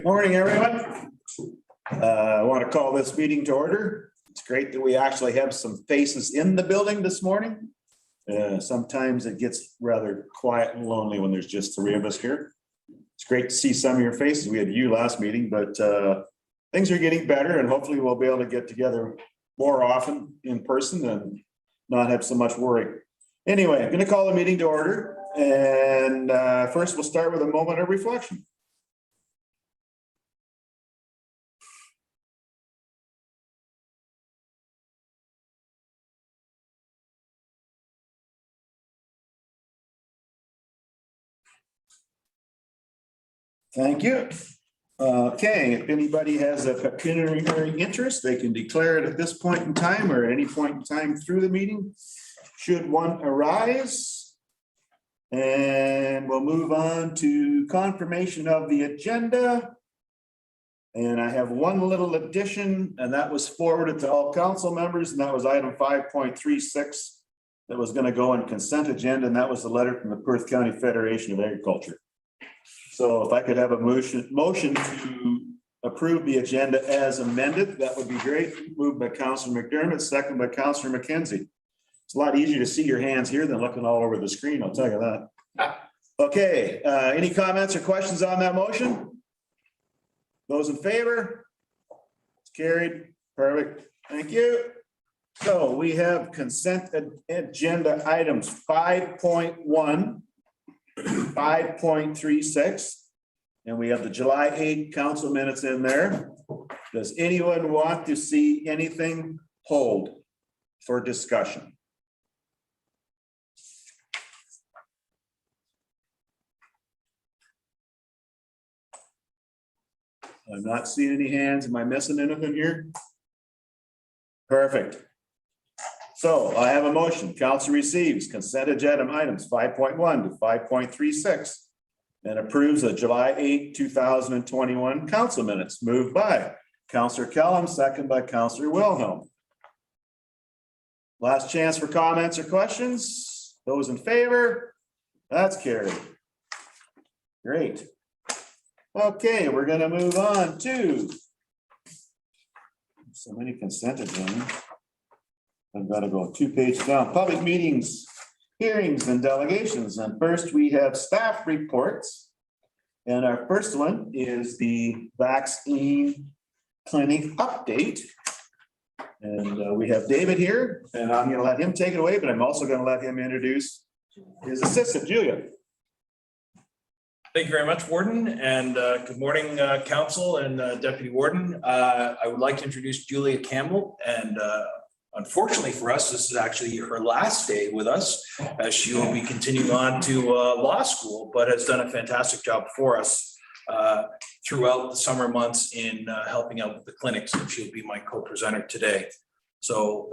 Morning, everyone. I want to call this meeting to order. It's great that we actually have some faces in the building this morning. Sometimes it gets rather quiet and lonely when there's just three of us here. It's great to see some of your faces. We had you last meeting, but things are getting better and hopefully we'll be able to get together more often in person and not have so much worry. Anyway, I'm going to call the meeting to order. And first we'll start with a moment of reflection. Thank you. Okay, if anybody has a pecuniary interest, they can declare it at this point in time or any point in time through the meeting, should one arise. And we'll move on to confirmation of the agenda. And I have one little addition, and that was forwarded to all council members, and that was item 5.36 that was going to go on consent agenda, and that was the letter from the Perth County Federation of Agriculture. So if I could have a motion to approve the agenda as amended, that would be great. Moved by Councillor McDermott, second by Councillor McKenzie. It's a lot easier to see your hands here than looking all over the screen, I'll tell you that. Okay, any comments or questions on that motion? Those in favor? It's carried. Perfect. Thank you. So we have consent agenda items 5.1. 5.36, and we have the July 8 council minutes in there. Does anyone want to see anything hold for discussion? I'm not seeing any hands. Am I missing anything here? Perfect. So I have a motion. Council receives consent agenda items 5.1 to 5.36 and approves the July 8, 2021 council minutes. Moved by Councillor Kellum, second by Councillor Wilhelm. Last chance for comments or questions. Those in favor? That's carried. Great. Okay, we're going to move on to so many consent agendas. I've got to go 2 pages down. Public meetings, hearings, and delegations. And first we have staff reports. And our first one is the vaccine clinic update. And we have David here, and I'm going to let him take it away, but I'm also going to let him introduce his assistant, Julia. Thank you very much, Warden, and good morning, Council and Deputy Warden. I would like to introduce Julia Campbell, and unfortunately for us, this is actually her last day with us, as she will be continuing on to law school, but has done a fantastic job for us throughout the summer months in helping out with the clinics, and she'll be my co-presenter today. So,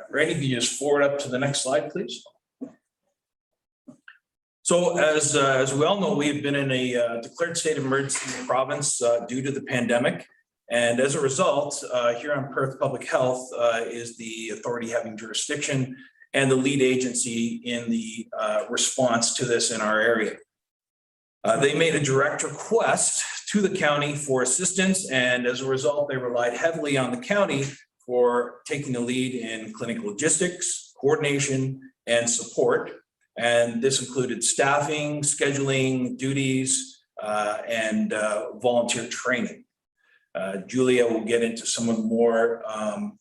Randy, can you just forward up to the next slide, please? So as we all know, we've been in a declared state of emergency in the province due to the pandemic. And as a result, here on Perth Public Health is the authority having jurisdiction and the lead agency in the response to this in our area. They made a direct request to the county for assistance, and as a result, they relied heavily on the county for taking the lead in clinical logistics, coordination, and support. And this included staffing, scheduling, duties, and volunteer training. Julia will get into some of the more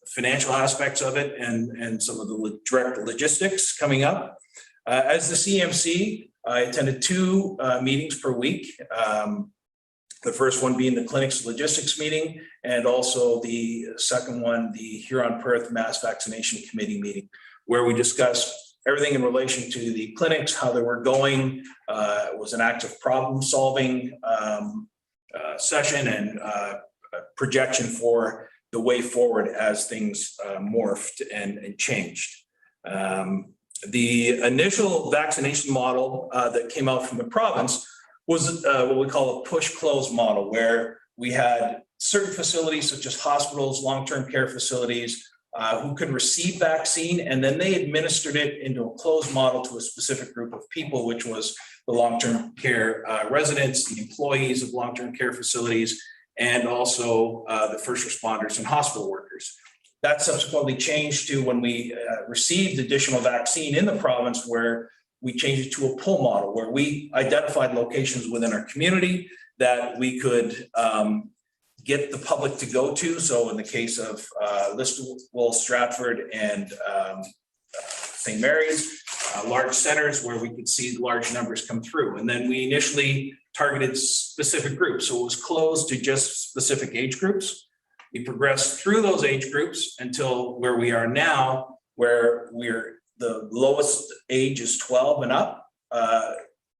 financial aspects of it and some of the direct logistics coming up. As the CMC, I attended 2 meetings per week. The first one being the clinic's logistics meeting, and also the second one, the Huron-Perth Mass Vaccination Committee meeting, where we discussed everything in relation to the clinics, how they were going. It was an active problem solving session and projection for the way forward as things morphed and changed. The initial vaccination model that came out from the province was what we call a push-close model, where we had certain facilities such as hospitals, long-term care facilities, who could receive vaccine, and then they administered it into a closed model to a specific group of people, which was the long-term care residents, the employees of long-term care facilities, and also the first responders and hospital workers. That subsequently changed to when we received additional vaccine in the province, where we changed it to a pull model, where we identified locations within our community that we could get the public to go to. So in the case of Listowel, Stratford, and St. Mary's, large centers where we could see large numbers come through. And then we initially targeted specific groups. So it was closed to just specific age groups. We progressed through those age groups until where we are now, where the lowest age is 12 and up,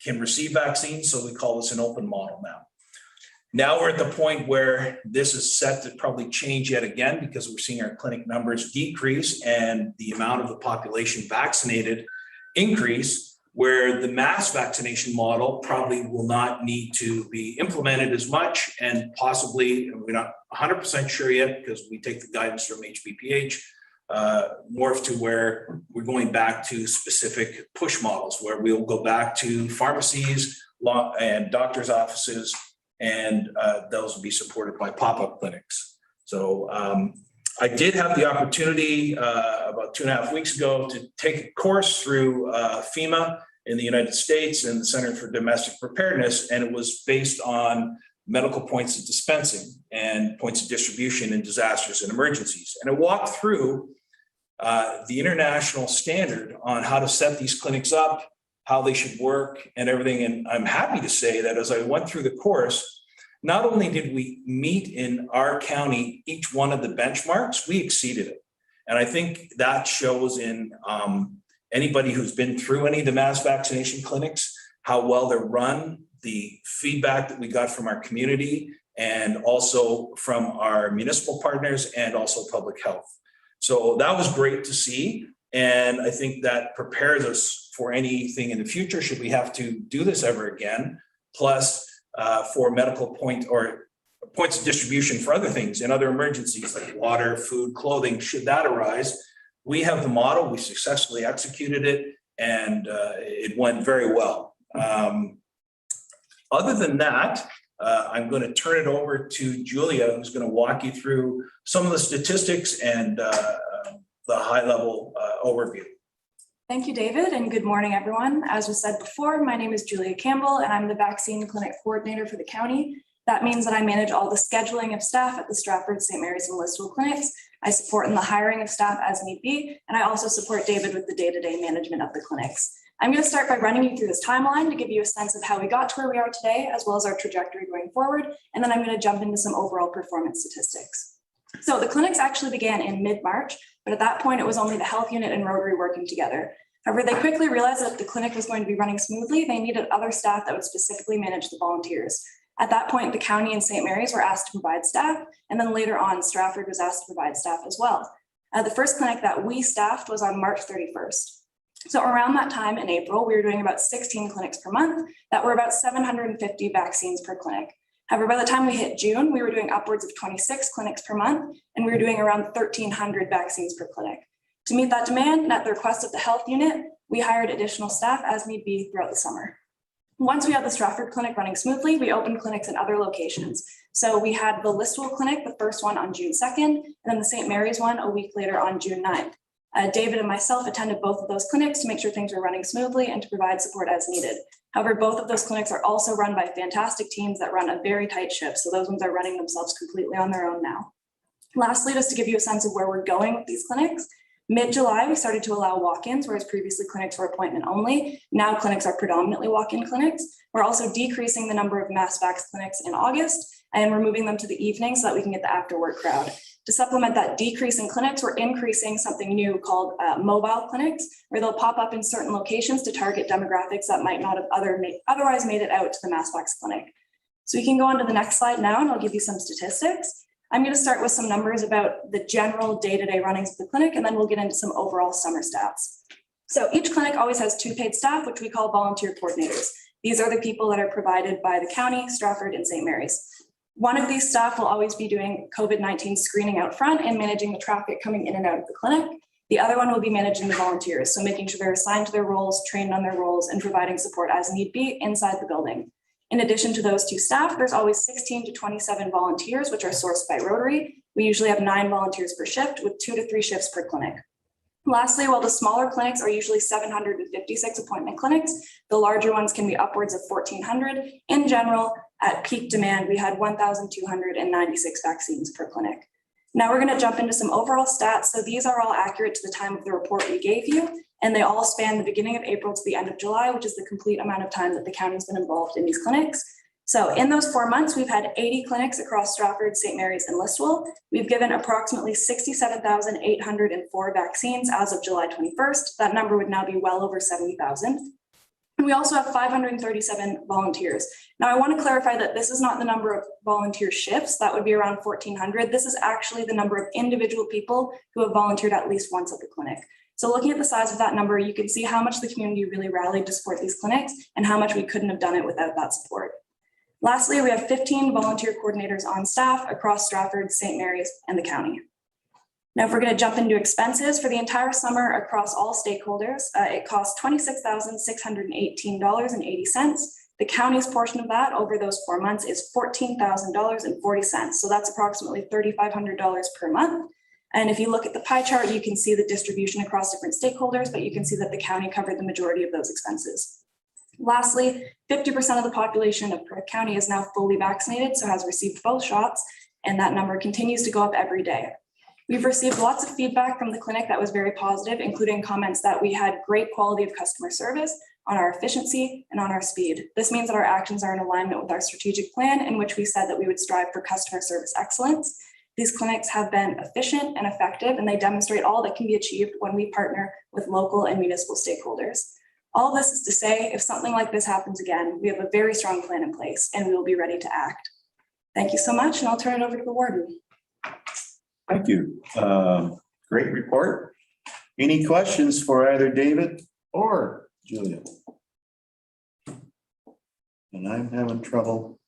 can receive vaccines. So we call this an open model now. Now we're at the point where this is set to probably change yet again, because we're seeing our clinic numbers decrease and the amount of the population vaccinated increase, where the mass vaccination model probably will not need to be implemented as much, and possibly, we're not 100% sure yet because we take the guidance from HBPH, morph to where we're going back to specific push models, where we'll go back to pharmacies and doctors' offices, and those will be supported by pop-up clinics. So I did have the opportunity about 2.5 weeks ago to take a course through FEMA in the United States and the Center for Domestic Preparedness, and it was based on medical points of dispensing and points of distribution in disasters and emergencies. And I walked through the international standard on how to set these clinics up, how they should work and everything. And I'm happy to say that as I went through the course, not only did we meet in our county each one of the benchmarks, we exceeded it. And I think that shows in anybody who's been through any of the mass vaccination clinics, how well they're run, the feedback that we got from our community, and also from our municipal partners, and also public health. So that was great to see. And I think that prepares us for anything in the future, should we have to do this ever again, plus for medical points of distribution for other things and other emergencies like water, food, clothing, should that arise. We have the model, we successfully executed it, and it went very well. Other than that, I'm going to turn it over to Julia, who's going to walk you through some of the statistics and the high-level overview. Thank you, David, and good morning, everyone. As was said before, my name is Julia Campbell, and I'm the vaccine clinic coordinator for the county. That means that I manage all the scheduling of staff at the Stratford, St. Mary's, and Listowel clinics. I support in the hiring of staff as need be, and I also support David with the day-to-day management of the clinics. I'm going to start by running you through this timeline to give you a sense of how we got to where we are today, as well as our trajectory going forward, and then I'm going to jump into some overall performance statistics. So the clinics actually began in mid-March, but at that point it was only the health unit and Rotary working together. However, they quickly realized that the clinic was going to be running smoothly. They needed other staff that would specifically manage the volunteers. At that point, the county and St. Mary's were asked to provide staff, and then later on, Stratford was asked to provide staff as well. The first clinic that we staffed was on March 31st. So around that time in April, we were doing about 16 clinics per month that were about 750 vaccines per clinic. However, by the time we hit June, we were doing upwards of 26 clinics per month, and we were doing around 1,300 vaccines per clinic. To meet that demand, and at the request of the health unit, we hired additional staff as need be throughout the summer. Once we had the Stratford clinic running smoothly, we opened clinics in other locations. So we had the Listowel clinic, the first one on June 2nd, and then the St. Mary's one a week later on June 9th. David and myself attended both of those clinics to make sure things were running smoothly and to provide support as needed. However, both of those clinics are also run by fantastic teams that run a very tight ship. So those ones are running themselves completely on their own now. Lastly, just to give you a sense of where we're going with these clinics, mid-July, we started to allow walk-ins, whereas previously clinics were appointment only. Now clinics are predominantly walk-in clinics. We're also decreasing the number of mass vax clinics in August, and we're moving them to the evening so that we can get the after-work crowd. To supplement that decrease in clinics, we're increasing something new called mobile clinics, where they'll pop up in certain locations to target demographics that might not have otherwise made it out to the mass vax clinic. So we can go on to the next slide now, and I'll give you some statistics. I'm going to start with some numbers about the general day-to-day runnings of the clinic, and then we'll get into some overall summer stats. So each clinic always has 2 paid staff, which we call volunteer coordinators. These are the people that are provided by the county, Stratford, and St. Mary's. One of these staff will always be doing COVID-19 screening out front and managing the traffic coming in and out of the clinic. The other one will be managing the volunteers, so making sure they're assigned to their roles, trained on their roles, and providing support as need be inside the building. In addition to those two staff, there's always 16 to 27 volunteers, which are sourced by Rotary. We usually have 9 volunteers per shift with 2 to 3 shifts per clinic. Lastly, while the smaller clinics are usually 756 appointment clinics, the larger ones can be upwards of 1,400. In general, at peak demand, we had 1,296 vaccines per clinic. Now we're going to jump into some overall stats. So these are all accurate to the time of the report we gave you, and they all span the beginning of April to the end of July, which is the complete amount of time that the county's been involved in these clinics. So in those 4 months, we've had 80 clinics across Stratford, St. Mary's, and Listowel. We've given approximately 67,804 vaccines as of July 21st. That number would now be well over 70,000. And we also have 537 volunteers. Now, I want to clarify that this is not the number of volunteer shifts. That would be around 1,400. This is actually the number of individual people who have volunteered at least once at the clinic. So looking at the size of that number, you can see how much the community really rallied to support these clinics and how much we couldn't have done it without that support. Lastly, we have 15 volunteer coordinators on staff across Stratford, St. Mary's, and the county. Now, if we're going to jump into expenses for the entire summer across all stakeholders, it costs $26,618.80. The county's portion of that over those 4 months is $14,000.40. So that's approximately $3,500 per month. And if you look at the pie chart, you can see the distribution across different stakeholders, but you can see that the county covered the majority of those expenses. Lastly, 50% of the population of Perth County is now fully vaccinated, so has received both shots, and that number continues to go up every day. We've received lots of feedback from the clinic that was very positive, including comments that we had great quality of customer service, on our efficiency, and on our speed. This means that our actions are in alignment with our strategic plan, in which we said that we would strive for customer service excellence. These clinics have been efficient and effective, and they demonstrate all that can be achieved when we partner with local and municipal stakeholders. All this is to say, if something like this happens again, we have a very strong plan in place and we will be ready to act. Thank you so much, and I'll turn it over to the warden. Thank you. Great report. Any questions for either David or Julia? And I'm having trouble.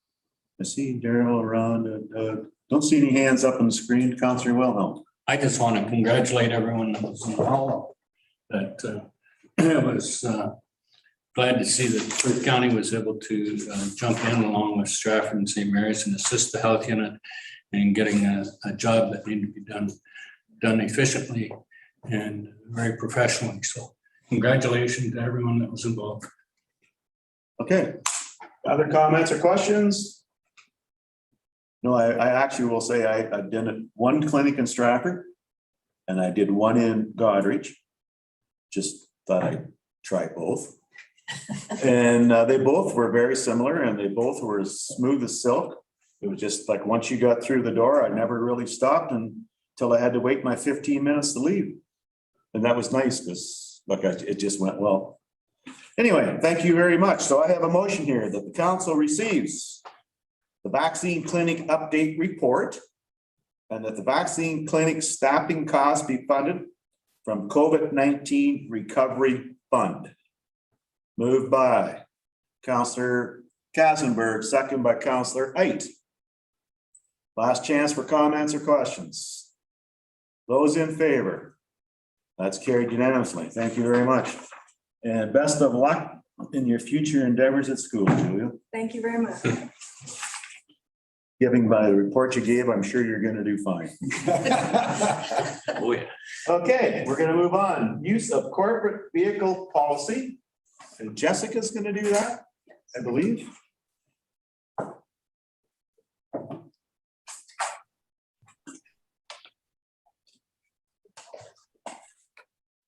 I see Daryl around and don't see any hands up on the screen. Councillor Wilhelm. I just want to congratulate everyone that was involved. That I was glad to see that Perth County was able to jump in along with Stratford and St. Mary's and assist the health unit in getting a job that needed to be done efficiently and very professionally. So congratulations to everyone that was involved. Okay. Other comments or questions? No, I actually will say I did one clinic in Stratford and I did one in Goderich. Just thought I'd try both. And they both were very similar and they both were as smooth as silk. It was just like once you got through the door, I never really stopped until I had to wait my 15 minutes to leave. And that was nice because look, it just went well. Anyway, thank you very much. So I have a motion here that the council receives the vaccine clinic update report and that the vaccine clinic staffing costs be funded from COVID-19 Recovery Fund. Moved by Councillor Kassenberg, second by Councillor Ait. Last chance for comments or questions. Those in favor? That's carried unanimously. Thank you very much. And best of luck in your future endeavors at school, Julia. Thank you very much. Giving by the report you gave, I'm sure you're going to do fine. Oh, yeah. Okay, we're going to move on. Use of corporate vehicle policy. And Jessica's going to do that, I believe.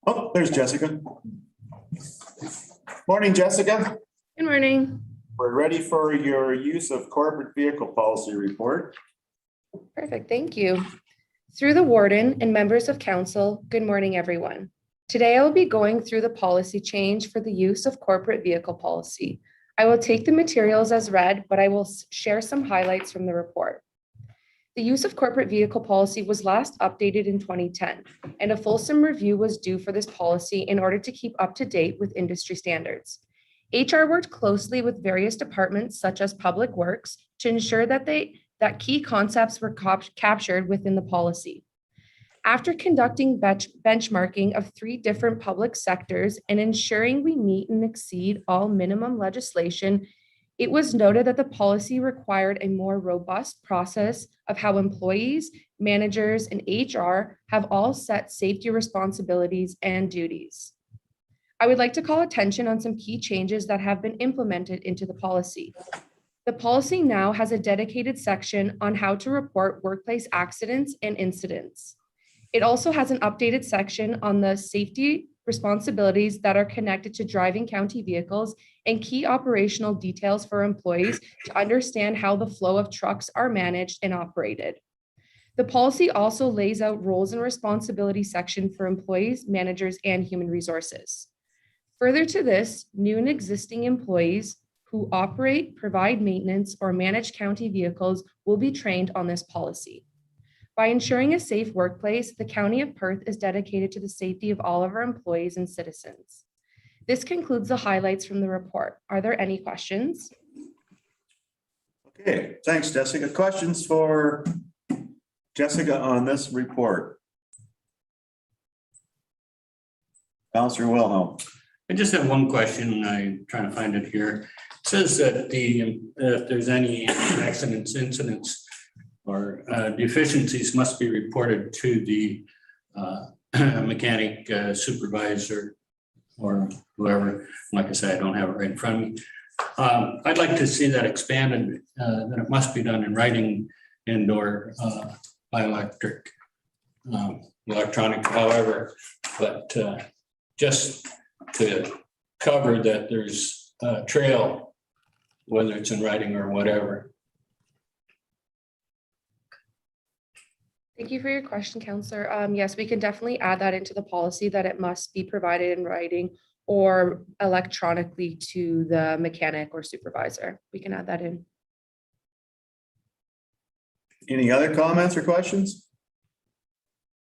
Oh, there's Jessica. Morning, Jessica. Good morning. We're ready for your use of corporate vehicle policy report. Perfect, thank you. Through the warden and members of council, good morning, everyone. Today, I will be going through the policy change for the use of corporate vehicle policy. I will take the materials as read, but I will share some highlights from the report. The use of corporate vehicle policy was last updated in 2010, and a fulsome review was due for this policy in order to keep up to date with industry standards. HR worked closely with various departments such as Public Works to ensure that key concepts were captured within the policy. After conducting benchmarking of 3 different public sectors and ensuring we meet and exceed all minimum legislation, It was noted that the policy required a more robust process of how employees, managers, and HR have all set safety responsibilities and duties. I would like to call attention on some key changes that have been implemented into the policy. The policy now has a dedicated section on how to report workplace accidents and incidents. It also has an updated section on the safety responsibilities that are connected to driving county vehicles and key operational details for employees to understand how the flow of trucks are managed and operated. The policy also lays out roles and responsibilities section for employees, managers, and human resources. Further to this, new and existing employees who operate, provide maintenance, or manage county vehicles will be trained on this policy. By ensuring a safe workplace, the County of Perth is dedicated to the safety of all of our employees and citizens. This concludes the highlights from the report. Are there any questions? Okay, thanks, Jessica. Questions for Jessica on this report? Councillor Wilhelm. I just have one question. I'm trying to find it here. It says that if there's any accidents, incidents, or deficiencies must be reported to the mechanic supervisor or whoever. Like I said, I don't have it right in front of me. I'd like to see that expanded, that it must be done in writing and or by electronic, however, but just to cover that there's a trail, whether it's in writing or whatever. Thank you for your question, Councillor. Yes, we can definitely add that into the policy that it must be provided in writing or electronically to the mechanic or supervisor. We can add that in. Any other comments or questions?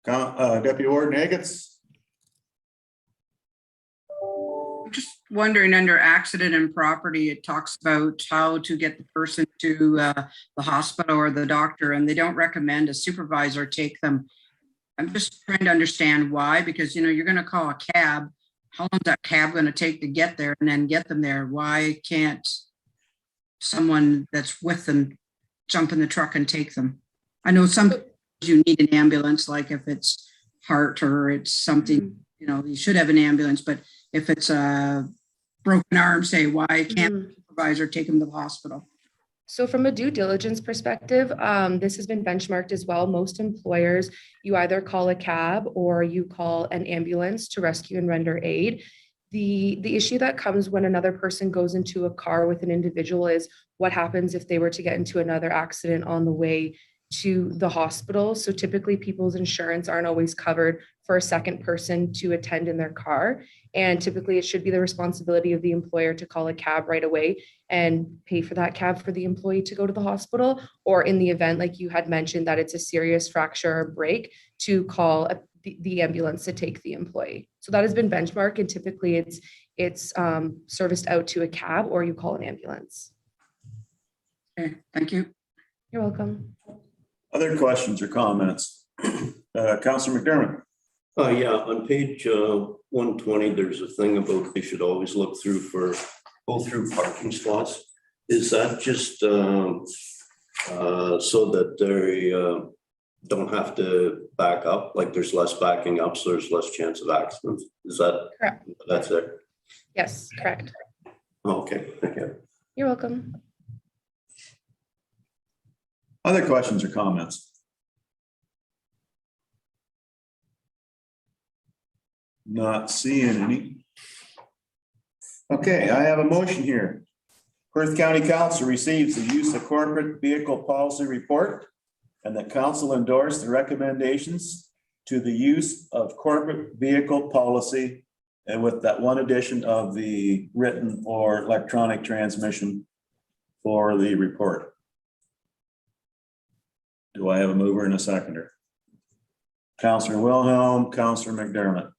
Deputy Warden Agats? Just wondering, under accident and property, it talks about how to get the person to the hospital or the doctor, and they don't recommend a supervisor take them. I'm just trying to understand why, because you're going to call a cab. How long is that cab going to take to get there and then get them there? Why can't someone that's with them jump in the truck and take them? I know sometimes you need an ambulance, like if it's heart or it's something, you should have an ambulance, but if it's a broken arm, say, why can't the supervisor take them to the hospital? So from a due diligence perspective, this has been benchmarked as well. Most employers, you either call a cab or you call an ambulance to rescue and render aid. The issue that comes when another person goes into a car with an individual is what happens if they were to get into another accident on the way to the hospital. So typically people's insurance aren't always covered for a second person to attend in their car. And typically it should be the responsibility of the employer to call a cab right away and pay for that cab for the employee to go to the hospital. Or in the event, like you had mentioned, that it's a serious fracture or break, to call the ambulance to take the employee. So that has been benchmarked, and typically it's serviced out to a cab or you call an ambulance. Okay, thank you. You're welcome. Other questions or comments? Councillor McDermott. Yeah, on page 120, there's a thing about they should always go through parking spots. Is that just so that they don't have to back up? Like there's less backing up, so there's less chance of accidents? Is that Correct? That's it? Yes, correct. Okay, thank you. You're welcome. Other questions or comments? Not seeing any. Okay, I have a motion here. Perth County Council receives the use of corporate vehicle policy report, and the council endorsed the recommendations to the use of corporate vehicle policy, and with that one addition of the written or electronic transmission for the report. Do I have a mover and a seconder? Councillor Wilhelm, Councillor McDermott.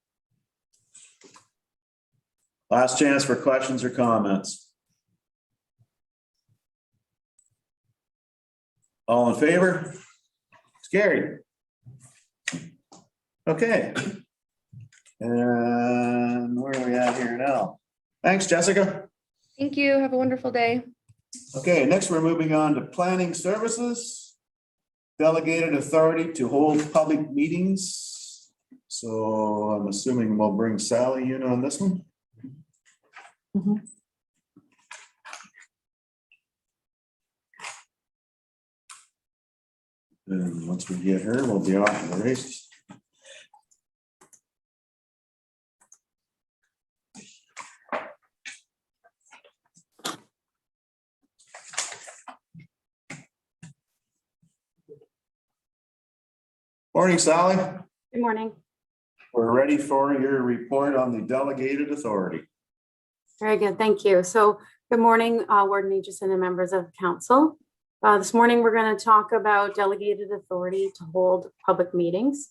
Last chance for questions or comments. All in favor? It's carried. Okay. And where are we at here now? Thanks, Jessica. Thank you. Have a wonderful day. Okay, next we're moving on to planning services. Delegated authority to hold public meetings. So I'm assuming we'll bring Sally in on this one. And once we get her, we'll be off in the races. Morning, Sally. Good morning. We're ready for your report on the delegated authority. Very good. Thank you. So good morning, Warden Aitchison and members of council. This morning, we're going to talk about delegated authority to hold public meetings.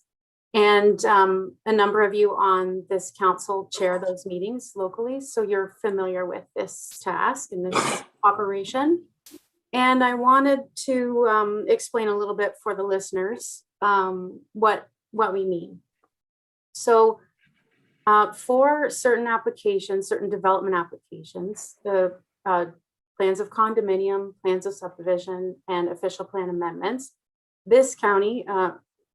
And a number of you on this council chair those meetings locally. So you're familiar with this task and this operation. And I wanted to explain a little bit for the listeners what we mean. So for certain applications, certain development applications, the plans of condominium, plans of subdivision, and official plan amendments, this county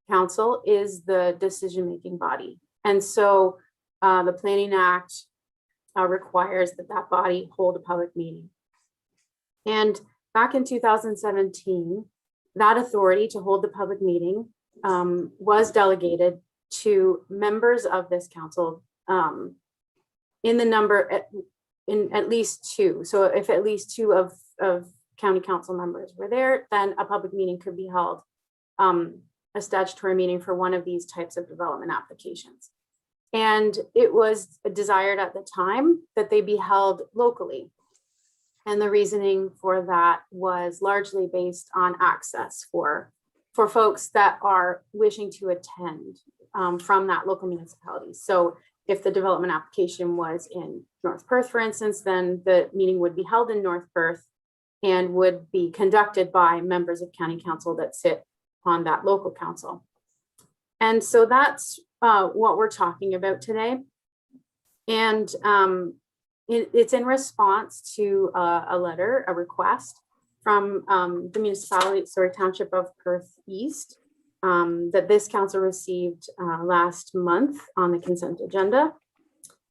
council is the decision-making body. And so the Planning Act requires that body hold a public meeting. And back in 2017, that authority to hold the public meeting was delegated to members of this council in the number in at least two. So if at least two of county council members were there, then a public meeting could be held, a statutory meeting for one of these types of development applications. And it was desired at the time that they be held locally. And the reasoning for that was largely based on access for folks that are wishing to attend from that local municipality. So if the development application was in North Perth, for instance, then the meeting would be held in North Perth and would be conducted by members of county council that sit on that local council. And so that's what we're talking about today. And it's in response to a letter, a request from the municipality, Township of Perth East, that this council received last month on the consent agenda.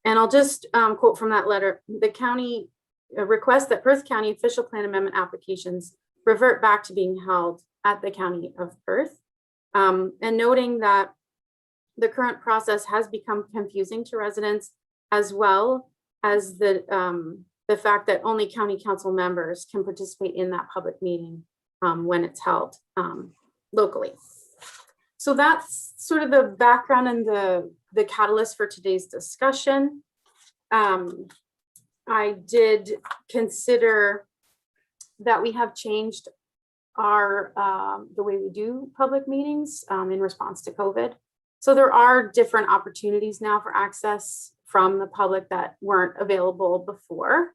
And I'll just quote from that letter: the county requests that Perth County official plan amendment applications revert back to being held at the County of Perth, and noting that the current process has become confusing to residents, as well as the fact that only county council members can participate in that public meeting when it's held locally. So that's sort of the background and the catalyst for today's discussion. I did consider that we have changed our the way we do public meetings in response to COVID. So there are different opportunities now for access from the public that weren't available before.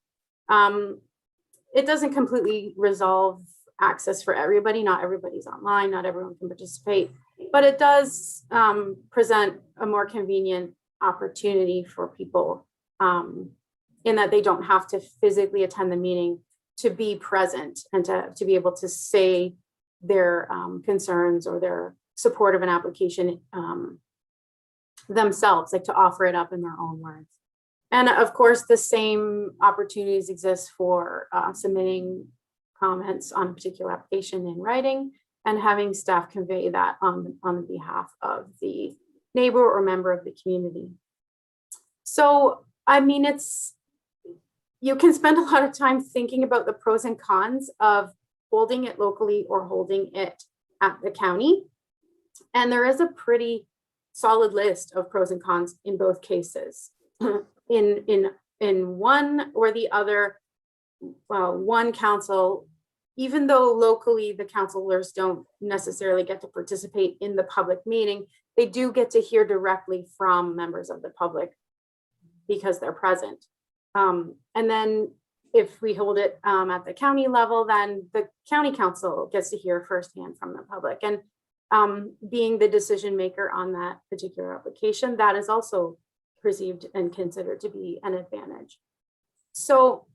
It doesn't completely resolve access for everybody. Not everybody's online, not everyone can participate, but it does present a more convenient opportunity for people in that they don't have to physically attend the meeting to be present and to be able to say their concerns or their support of an application themselves, like to offer it up in their own words. And of course, the same opportunities exist for submitting comments on a particular application in writing and having staff convey that on behalf of the neighbor or member of the community. So, I mean, you can spend a lot of time thinking about the pros and cons of holding it locally or holding it at the county. And there is a pretty solid list of pros and cons in both cases. In one or the other, one council, even though locally the councilors don't necessarily get to participate in the public meeting, they do get to hear directly from members of the public because they're present. And then if we hold it at the county level, then the county council gets to hear firsthand from the public. And being the decision maker on that particular application, that is also perceived and considered to be an advantage. So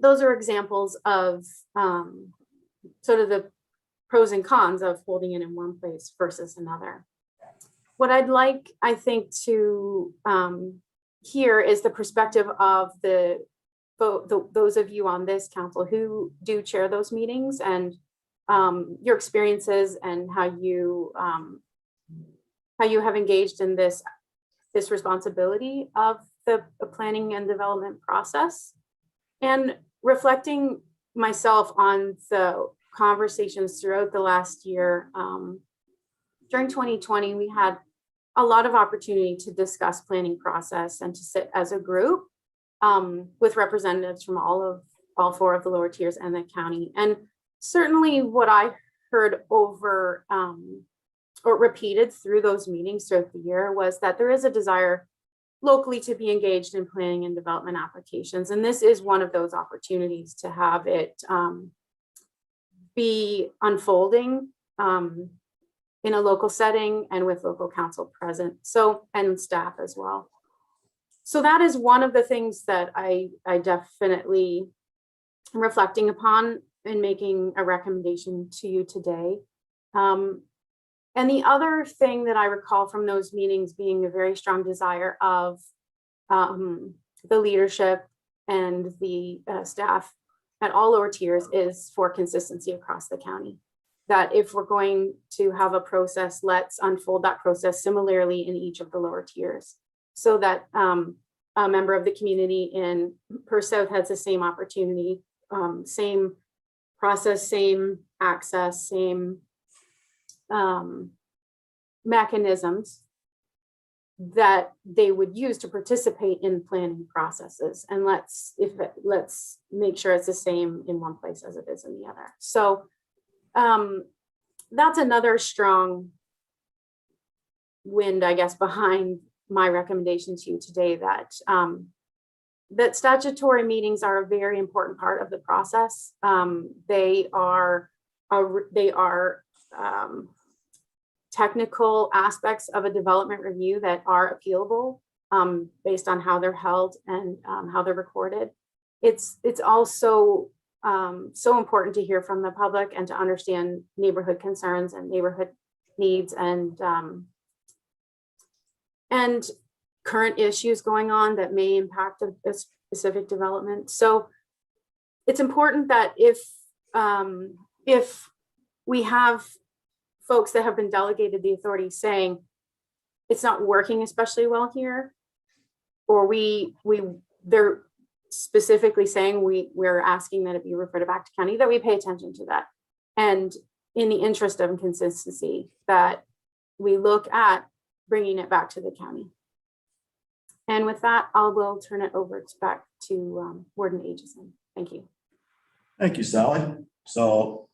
those are examples of sort of the pros and cons of holding it in one place versus another. What I'd like, I think, to hear is the perspective of those of you on this council who do chair those meetings, and your experiences and how you have engaged in this responsibility of the planning and development process, and reflecting myself on the conversations throughout the last year. During 2020, we had a lot of opportunity to discuss planning process and to sit as a group with representatives from all four of the lower tiers and the county. And certainly what I heard over or repeated through those meetings throughout the year was that there is a desire locally to be engaged in planning and development applications. And this is one of those opportunities to have it be unfolding in a local setting and with local council present, and staff as well. So that is one of the things that I definitely am reflecting upon in making a recommendation to you today. And the other thing that I recall from those meetings being a very strong desire of the leadership and the staff at all lower tiers is for consistency across the county. That if we're going to have a process, let's unfold that process similarly in each of the lower tiers, so that a member of the community in Perth South has the same opportunity, same process, same access, same mechanisms that they would use to participate in planning processes. And let's make sure it's the same in one place as it is in the other. So that's another strong wind, I guess, behind my recommendation to you today, that that statutory meetings are a very important part of the process. They are technical aspects of a development review that are appealable based on how they're held and how they're recorded. It's also so important to hear from the public and to understand neighborhood concerns and neighborhood needs and current issues going on that may impact a specific development. So it's important that if we have folks that have been delegated the authority saying it's not working especially well here, or they're specifically saying we're asking that it be referred back to county, that we pay attention to that. And in the interest of consistency, that we look at bringing it back to the county. And with that, I will turn it over back to Warden Aitchison. Thank you. Thank you, Sally. So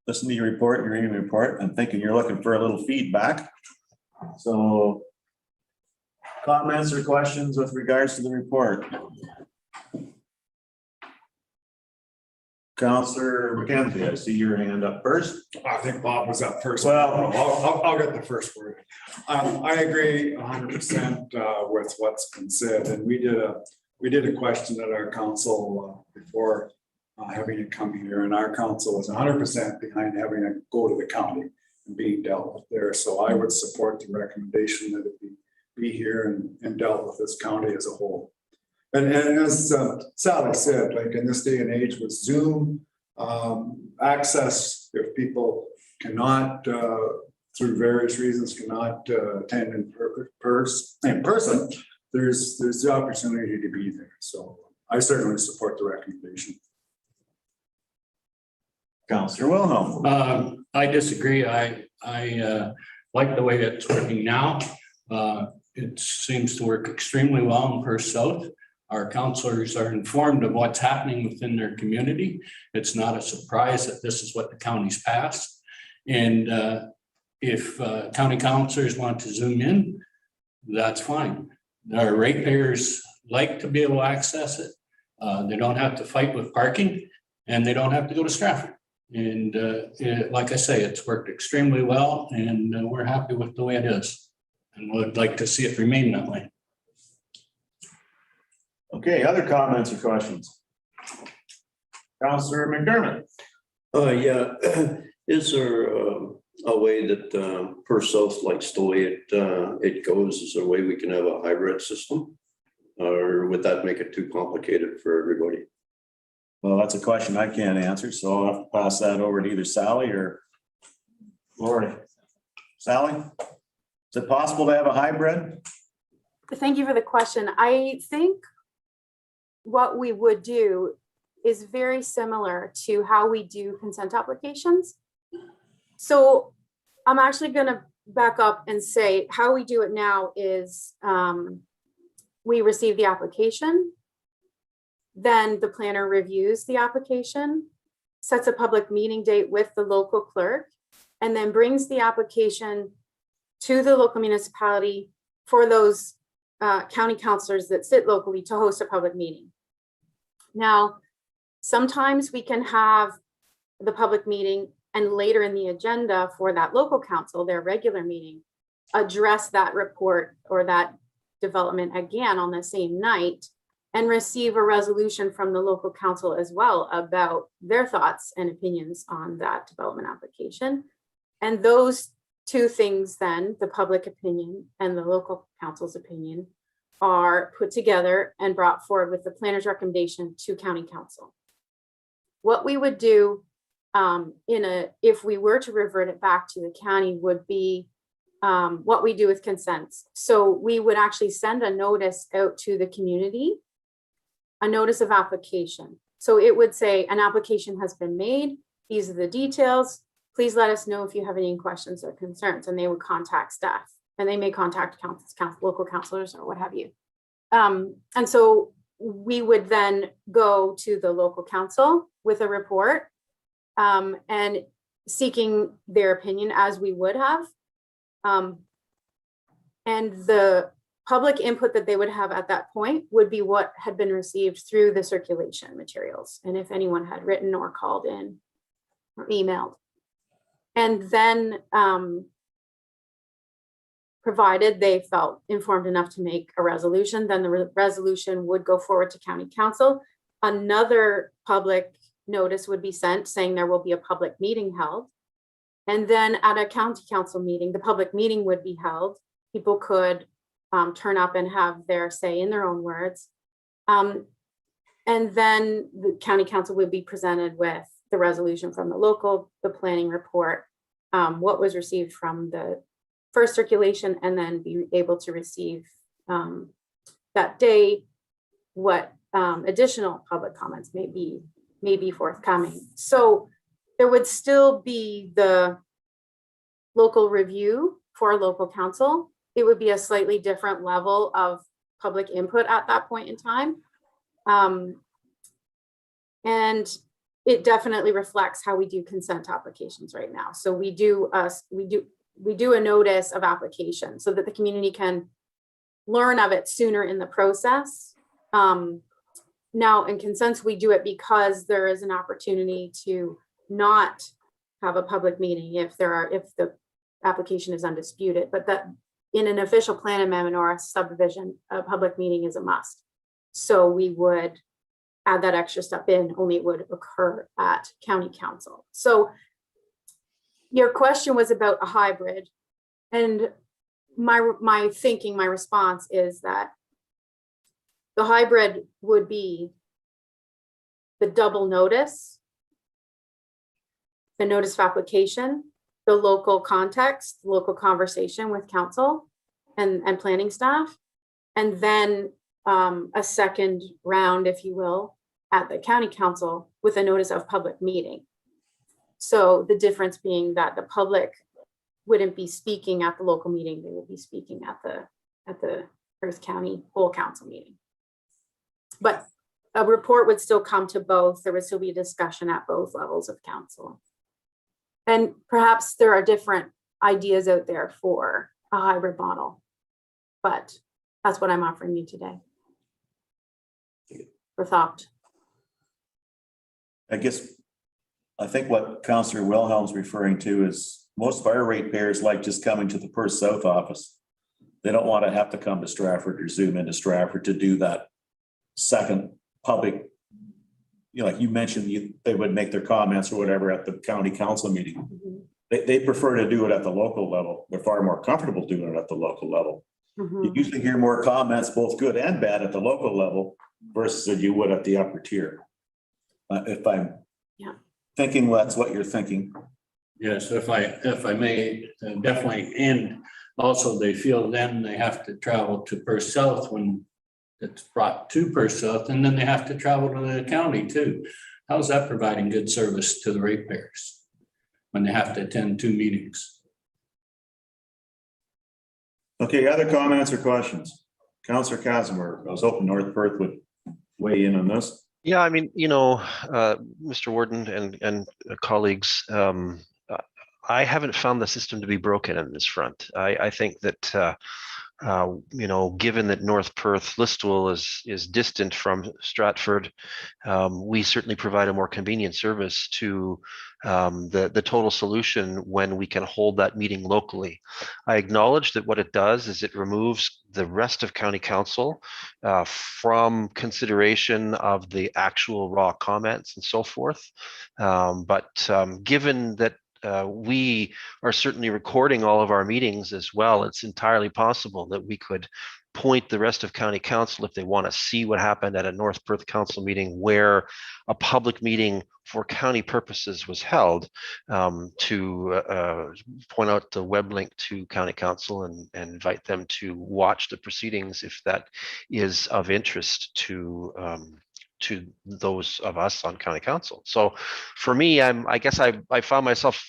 listen to your report, your reading report. I'm thinking you're looking for a little feedback. So comments or questions with regards to the report? Councillor McKenzie, I see your hand up first. I think Bob was up first. Well, I'll get the first word. I agree 100% with what's been said, and we did a question at our council before having it come here, and our council was 100% behind having it go to the county and being dealt with there. So I would support the recommendation that it be here and dealt with this county as a whole. And as Sally said, like in this day and age with Zoom access, if people cannot, through various reasons, cannot attend in person, there's the opportunity to be there. So I certainly support the recommendation. Councillor Wilhelm. I disagree. I like the way it's working now. It seems to work extremely well in Perth South. Our councillors are informed of what's happening within their community. It's not a surprise that this is what the county's passed. And if county councillors want to Zoom in, that's fine. Our ratepayers like to be able to access it. They don't have to fight with parking, and they don't have to go to Stratford. And like I say, it's worked extremely well, and we're happy with the way it is. And would like to see it remain that way. Okay, other comments or questions? Counselor McDermott. Yeah, is there a way that Perth South likes the way it goes? Is there a way we can have a hybrid system? Or would that make it too complicated for everybody? Well, that's a question I can't answer, so I'll have to pass that over to either Sally or Lori. Sally, is it possible to have a hybrid? Thank you for the question. I think what we would do is very similar to how we do consent applications. So I'm actually going to back up and say how we do it now is we receive the application, then the planner reviews the application, sets a public meeting date with the local clerk, and then brings the application to the local municipality for those county councilors that sit locally to host a public meeting. Now, sometimes we can have the public meeting and later in the agenda for that local council, their regular meeting, address that report or that development again on the same night and receive a resolution from the local council as well about their thoughts and opinions on that development application. And those two things then, the public opinion and the local council's opinion, are put together and brought forward with the planner's recommendation to county council. What we would do if we were to revert it back to the county would be what we do with consents. So we would actually send a notice out to the community, a notice of application. So it would say an application has been made. These are the details. Please let us know if you have any questions or concerns. And they would contact staff, and they may contact local councilors or what have you. And so we would then go to the local council with a report and seeking their opinion as we would have. And the public input that they would have at that point would be what had been received through the circulation materials. And if anyone had written or called in or emailed. And then provided they felt informed enough to make a resolution, then the resolution would go forward to county council. Another public notice would be sent saying there will be a public meeting held. And then at a county council meeting, the public meeting would be held. People could turn up and have their say in their own words. And then the county council would be presented with the resolution from the local, the planning report, what was received from the first circulation, and then be able to receive that day what additional public comments may be forthcoming. So there would still be the local review for local council. It would be a slightly different level of public input at that point in time. And it definitely reflects how we do consent applications right now. So we do a notice of application so that the community can learn of it sooner in the process. Now in consents, we do it because there is an opportunity to not have a public meeting if the application is undisputed, but that in an official plan amendment or a subdivision, a public meeting is a must. So we would add that extra step in, only it would occur at county council. So your question was about a hybrid, and my response is that the hybrid would be the double notice, the notice of application, the local context, local conversation with council and planning staff, and then a second round, if you will, at the county council with a notice of public meeting. So the difference being that the public wouldn't be speaking at the local meeting, they would be speaking at the Perth County whole council meeting. But a report would still come to both. There would still be a discussion at both levels of council. And perhaps there are different ideas out there for a hybrid model, but that's what I'm offering you today for thought. I think what Councillor Wilhelm's referring to is most of our ratepayers like just coming to the Perth South office. They don't want to have to come to Stratford or zoom into Stratford to do that second public you know, like you mentioned, they would make their comments or whatever at the county council meeting. Mhm. They prefer to do it at the local level. They're far more comfortable doing it at the local level. You Mhm. usually hear more comments, both good and bad, at the local level versus you would at the upper tier. If I'm Yeah. thinking that's what you're thinking. Yes, if I may, definitely. And also they feel then they have to travel to Perth South when it's brought to Perth South, and then they have to travel to the county too. How's that providing good service to the ratepayers when they have to attend 2 meetings? Okay, other comments or questions? Counselor Casimir, I was hoping North Perth would weigh in on this. Yeah, I mean, Mr. Warden and colleagues, I haven't found the system to be broken on this front. I think that, given that North Perth, Listowel is distant from Stratford, we certainly provide a more convenient service to the total solution when we can hold that meeting locally. I acknowledge that what it does is it removes the rest of county council from consideration of the actual raw comments and so forth. But given that we are certainly recording all of our meetings as well, it's entirely possible that we could point the rest of county council, if they want to see what happened at a North Perth council meeting where a public meeting for county purposes was held, to point out the web link to county council and invite them to watch the proceedings if that is of interest to those of us on county council. So for me, I guess I found myself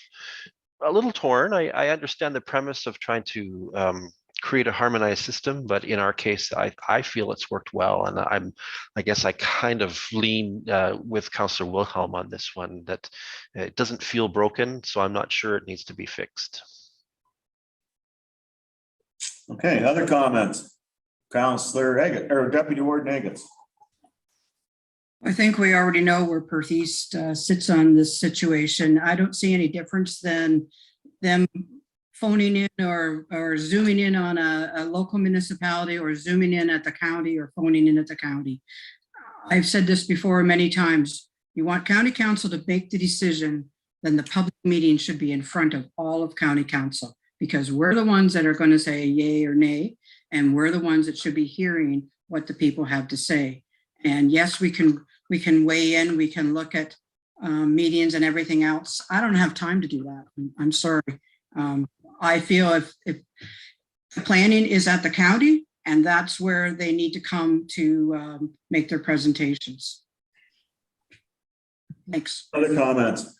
a little torn. I understand the premise of trying to create a harmonized system, but in our case, I feel it's worked well, and I guess I kind of lean with Councillor Wilhelm on this one, that it doesn't feel broken, so I'm not sure it needs to be fixed. Okay, other comments? Counselor Eggett, or Deputy Warden Eggett. I think we already know where Perth East sits on this situation. I don't see any difference than them phoning in or zooming in on a local municipality, or zooming in at the county, or phoning in at the county. I've said this before many times. You want county council to make the decision, then the public meeting should be in front of all of county council, because we're the ones that are going to say yay or nay, and we're the ones that should be hearing what the people have to say. And yes, we can weigh in, we can look at meetings and everything else. I don't have time to do that. I'm sorry. I feel if the planning is at the county, and that's where they need to come to make their presentations. Thanks. Other comments?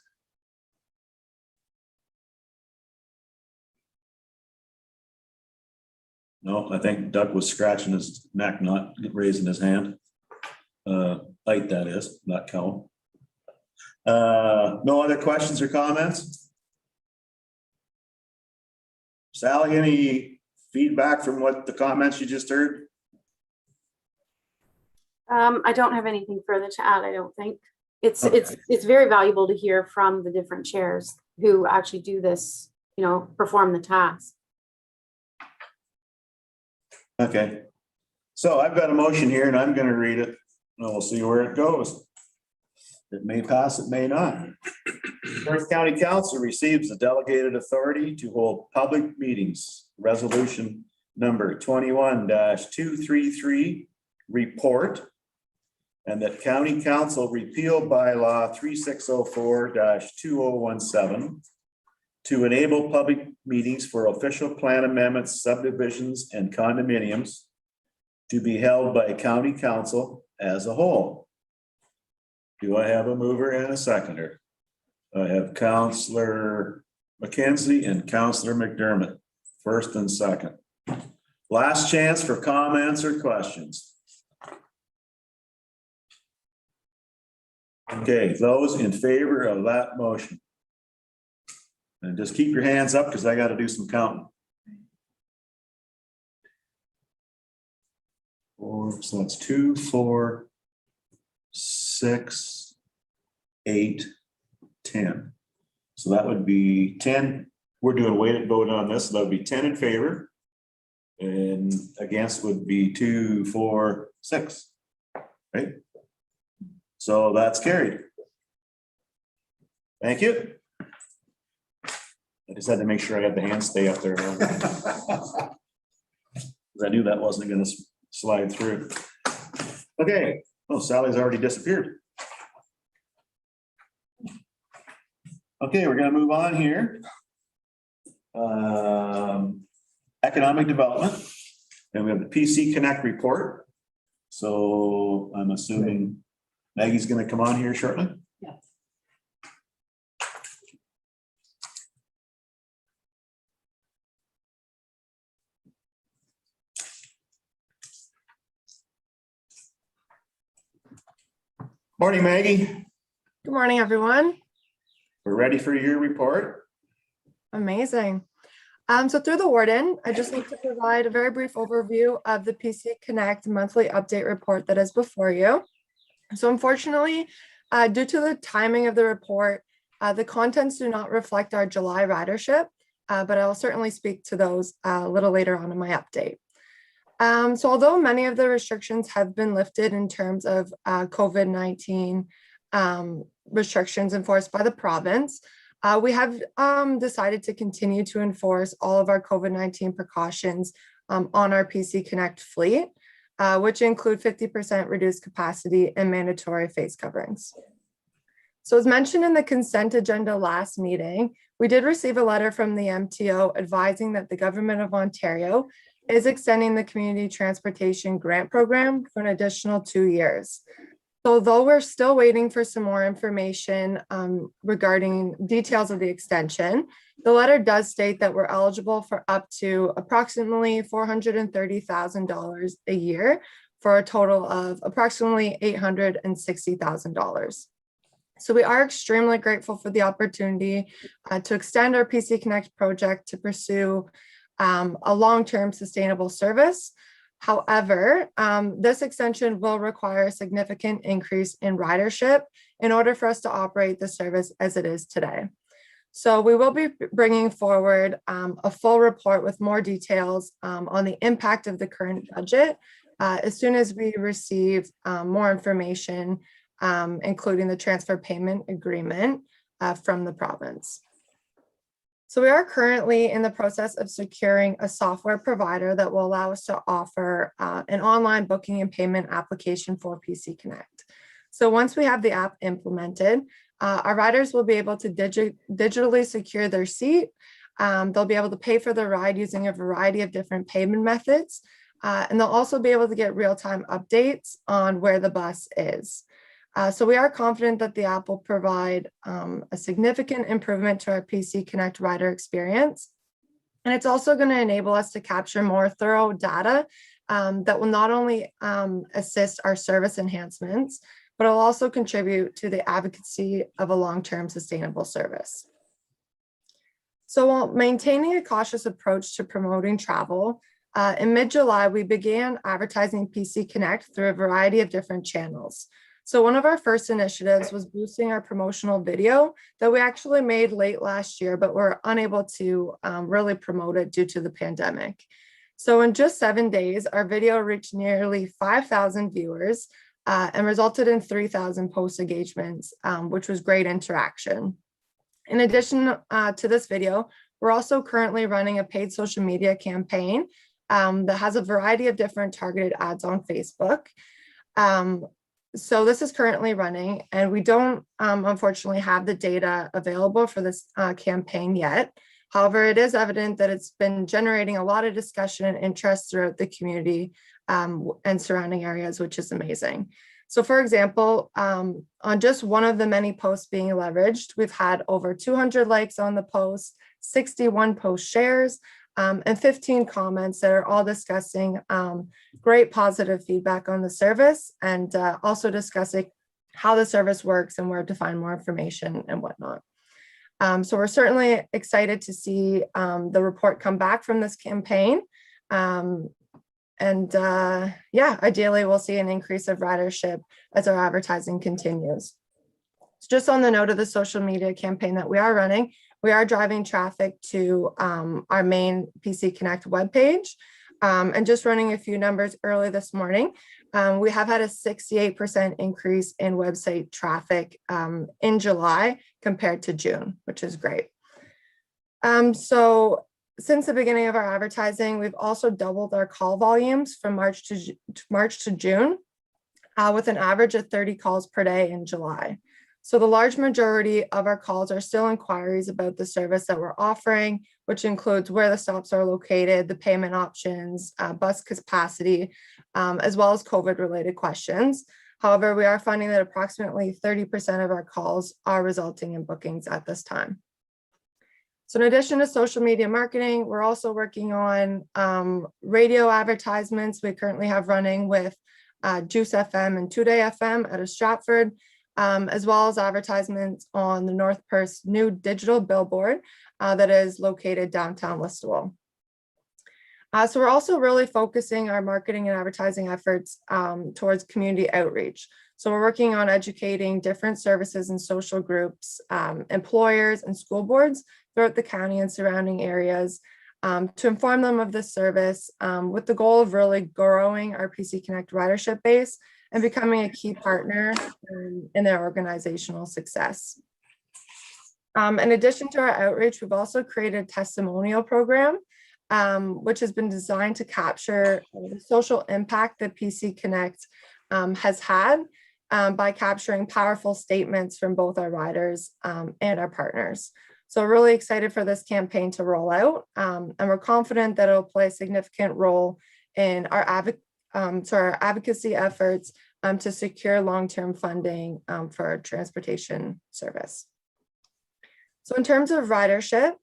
No, I think Doug was scratching his neck, not raising his hand. Light, that is, not count. No other questions or comments? Sally, any feedback from what the comments you just heard? I don't have anything further to add, I don't think. It's Okay. it's very valuable to hear from the different chairs who actually do this, perform the task. Okay. So I've got a motion here and I'm going to read it, and we'll see where it goes. It may pass, it may not. Perth County Council receives the delegated authority to hold public meetings. Resolution number 21-233 report. And that County Council repeal bylaw 3604-2017 to enable public meetings for official plan amendments, subdivisions, and condominiums to be held by County Council as a whole. Do I have a mover and a seconder? I have Councillor McKenzie and Councillor McDermott, first and second. Last chance for comments or questions. Okay, those in favor of that motion. And just keep your hands up because I got to do some counting. 4, so that's 2, 4, 6, 8, 10. So that would be 10. We're doing weighted vote on this. So that would be 10 in favor. And against would be 2, 4, 6. Right? So that's carried. Thank you. I just had to make sure I had the hands stay up there. Because I knew that wasn't gonna slide through. Okay, oh, Sally's already disappeared. Okay, we're gonna move on here. Economic development, and we have the PC Connect report. So I'm assuming Maggie's gonna come on here shortly. Morning, Maggie. Good morning, everyone. We're ready for your report. Amazing. So through the warden, I just need to provide a very brief overview of the PC Connect monthly update report that is before you. So unfortunately, due to the timing of the report, the contents do not reflect our July ridership, but I'll certainly speak to those a little later on in my update. So although many of the restrictions have been lifted in terms of COVID-19 restrictions enforced by the province, we have decided to continue to enforce all of our COVID-19 precautions on our PC Connect fleet, which include 50% reduced capacity and mandatory face coverings. So as mentioned in the consent agenda last meeting, we did receive a letter from the MTO advising that the Government of Ontario is extending the Community Transportation Grant Program for an additional 2 years. So although we're still waiting for some more information regarding details of the extension, the letter does state that we're eligible for up to approximately $430,000 a year for a total of approximately $860,000. So we are extremely grateful for the opportunity to extend our PC Connect project to pursue a long-term sustainable service. However, this extension will require a significant increase in ridership in order for us to operate the service as it is today. So we will be bringing forward a full report with more details on the impact of the current budget as soon as we receive more information, including the transfer payment agreement from the province. So we are currently in the process of securing a software provider that will allow us to offer an online booking and payment application for PC Connect. So once we have the app implemented, our riders will be able to digitally secure their seat. They'll be able to pay for the ride using a variety of different payment methods. And they'll also be able to get real-time updates on where the bus is. So we are confident that the app will provide a significant improvement to our PC Connect rider experience. And it's also going to enable us to capture more thorough data that will not only assist our service enhancements, but will also contribute to the advocacy of a long-term sustainable service. So while maintaining a cautious approach to promoting travel, in mid-July, we began advertising PC Connect through a variety of different channels. So one of our first initiatives was boosting our promotional video that we actually made late last year, but were unable to really promote it due to the pandemic. So in just 7 days, our video reached nearly 5,000 viewers and resulted in 3,000 post engagements, which was great interaction. In addition to this video, we're also currently running a paid social media campaign that has a variety of different targeted ads on Facebook. So this is currently running, and we don't unfortunately have the data available for this campaign yet. However, it is evident that it's been generating a lot of discussion and interest throughout the community and surrounding areas, which is amazing. So for example, on just one of the many posts being leveraged, we've had over 200 likes on the post, 61 post shares, and 15 comments that are all discussing great positive feedback on the service and also discussing how the service works and where to find more information and whatnot. So we're certainly excited to see the report come back from this campaign. Yeah, ideally we'll see an increase of ridership as our advertising continues. So just on the note of the social media campaign that we are running, we are driving traffic to our main PC Connect webpage. And just running a few numbers early this morning, we have had a 68% increase in website traffic in July compared to June, which is great. So since the beginning of our advertising, we've also doubled our call volumes from March to June, with an average of 30 calls per day in July. So the large majority of our calls are still inquiries about the service that we're offering, which includes where the stops are located, the payment options, bus capacity, as well as COVID-related questions. However, we are finding that approximately 30% of our calls are resulting in bookings at this time. So in addition to social media marketing, we're also working on radio advertisements we currently have running with Juice FM and Today FM out of Stratford, as well as advertisements on the North Perth's new digital billboard that is located downtown Listowel. So we're also really focusing our marketing and advertising efforts towards community outreach. So we're working on educating different services and social groups, employers and school boards throughout the county and surrounding areas to inform them of this service with the goal of really growing our PC Connect ridership base and becoming a key partner in their organizational success. In addition to our outreach, we've also created a testimonial program, which has been designed to capture the social impact that PC Connect has had by capturing powerful statements from both our riders and our partners. So we're really excited for this campaign to roll out, and we're confident that it'll play a significant role in our advocacy efforts to secure long-term funding for our transportation service. So in terms of ridership,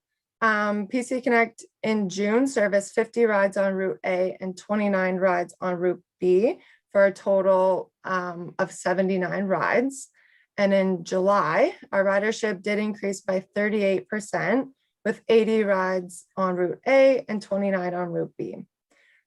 PC Connect in June serviced 50 rides on Route A and 29 rides on Route B for a total of 79 rides. And in July, our ridership did increase by 38% with 80 rides on Route A and 29 on Route B.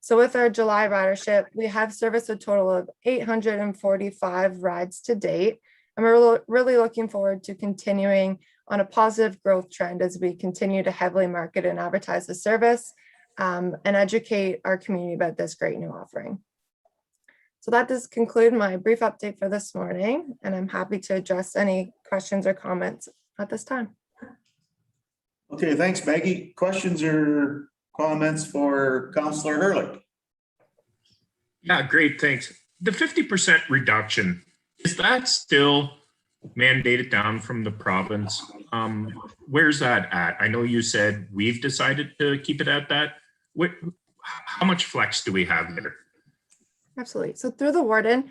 So with our July ridership, we have serviced a total of 845 rides to date. And we're really looking forward to continuing on a positive growth trend as we continue to heavily market and advertise the service and educate our community about this great new offering. So that does conclude my brief update for this morning, and I'm happy to address any questions or comments at this time. Okay, thanks, Maggie. Questions or comments for Councillor Hurlick? Yeah, great, thanks. The 50% reduction, is that still mandated down from the province? Where's that at? I know you said we've decided to keep it at that. How much flex do we have there? Absolutely. So through the warden,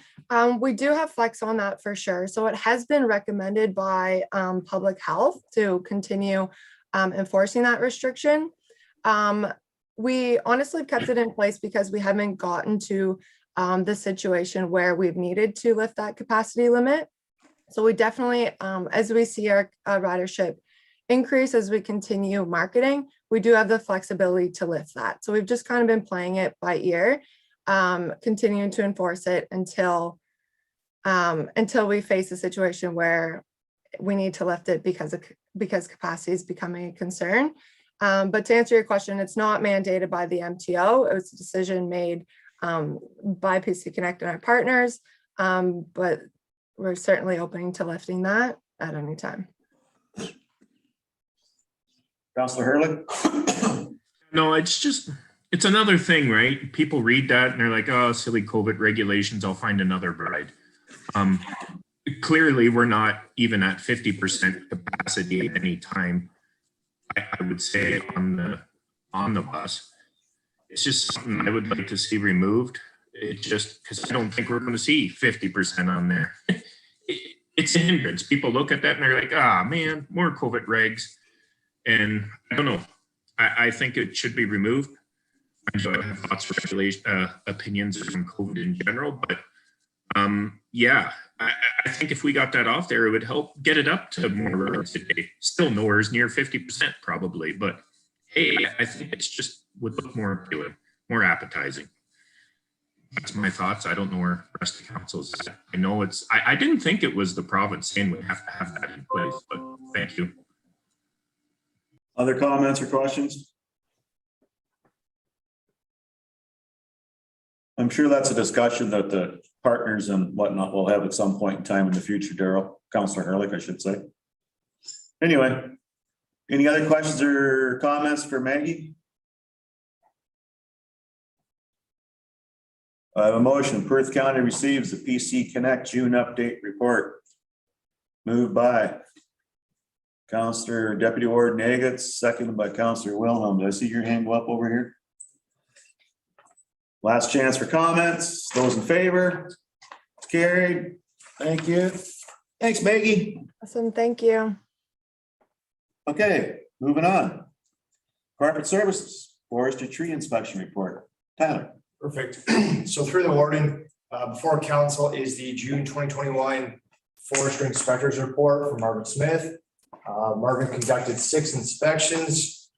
we do have flex on that for sure. So it has been recommended by public health to continue enforcing that restriction. We honestly kept it in place because we haven't gotten to the situation where we've needed to lift that capacity limit. So we definitely, as we see our ridership increase as we continue marketing, we do have the flexibility to lift that. So we've just kind of been playing it by ear, continuing to enforce it until we face a situation where we need to lift it because capacity is becoming a concern. But to answer your question, it's not mandated by the MTO. It was a decision made by PC Connect and our partners, but we're certainly open to lifting that at any time. Councillor Hurlick? No, it's another thing, right? People read that and they're like, oh, silly COVID regulations, I'll find another ride. Clearly, we're not even at 50% capacity at any time, I would say, on the bus. It's just something I would like to see removed. It's just because I don't think we're going to see 50% on there. It's a hindrance. People look at that and they're like, ah, man, more COVID regs. And I don't know. I think it should be removed. I have lots of opinions from COVID in general, but yeah, I think if we got that off there, it would help get it up to more rides today. Still nowhere near 50% probably, but hey, I think it's just would look more appealing, more appetizing. That's my thoughts. I don't know where the rest of the council's at. I know I didn't think it was the province saying we have to have that in place, but thank you. Other comments or questions? I'm sure that's a discussion that the partners and whatnot will have at some point in time in the future, Daryl, Counselor Ehrlich, I should say. Anyway, any other questions or comments for Maggie? I have a motion. Perth County receives the PC Connect June update report. Moved by Counselor Deputy Warden Agate, seconded by Counselor Wilhelm. Did I see your hand go up over here? Last chance for comments. Those in favor? Carried. Thank you. Thanks, Maggie. Awesome, thank you. Okay, moving on. Corporate Services, Forestry Tree Inspection Report. Tyler. Perfect. So through the warden, before council is the June 2021 Forestry Inspectors Report from Marvin Smith. Marvin conducted 6 inspections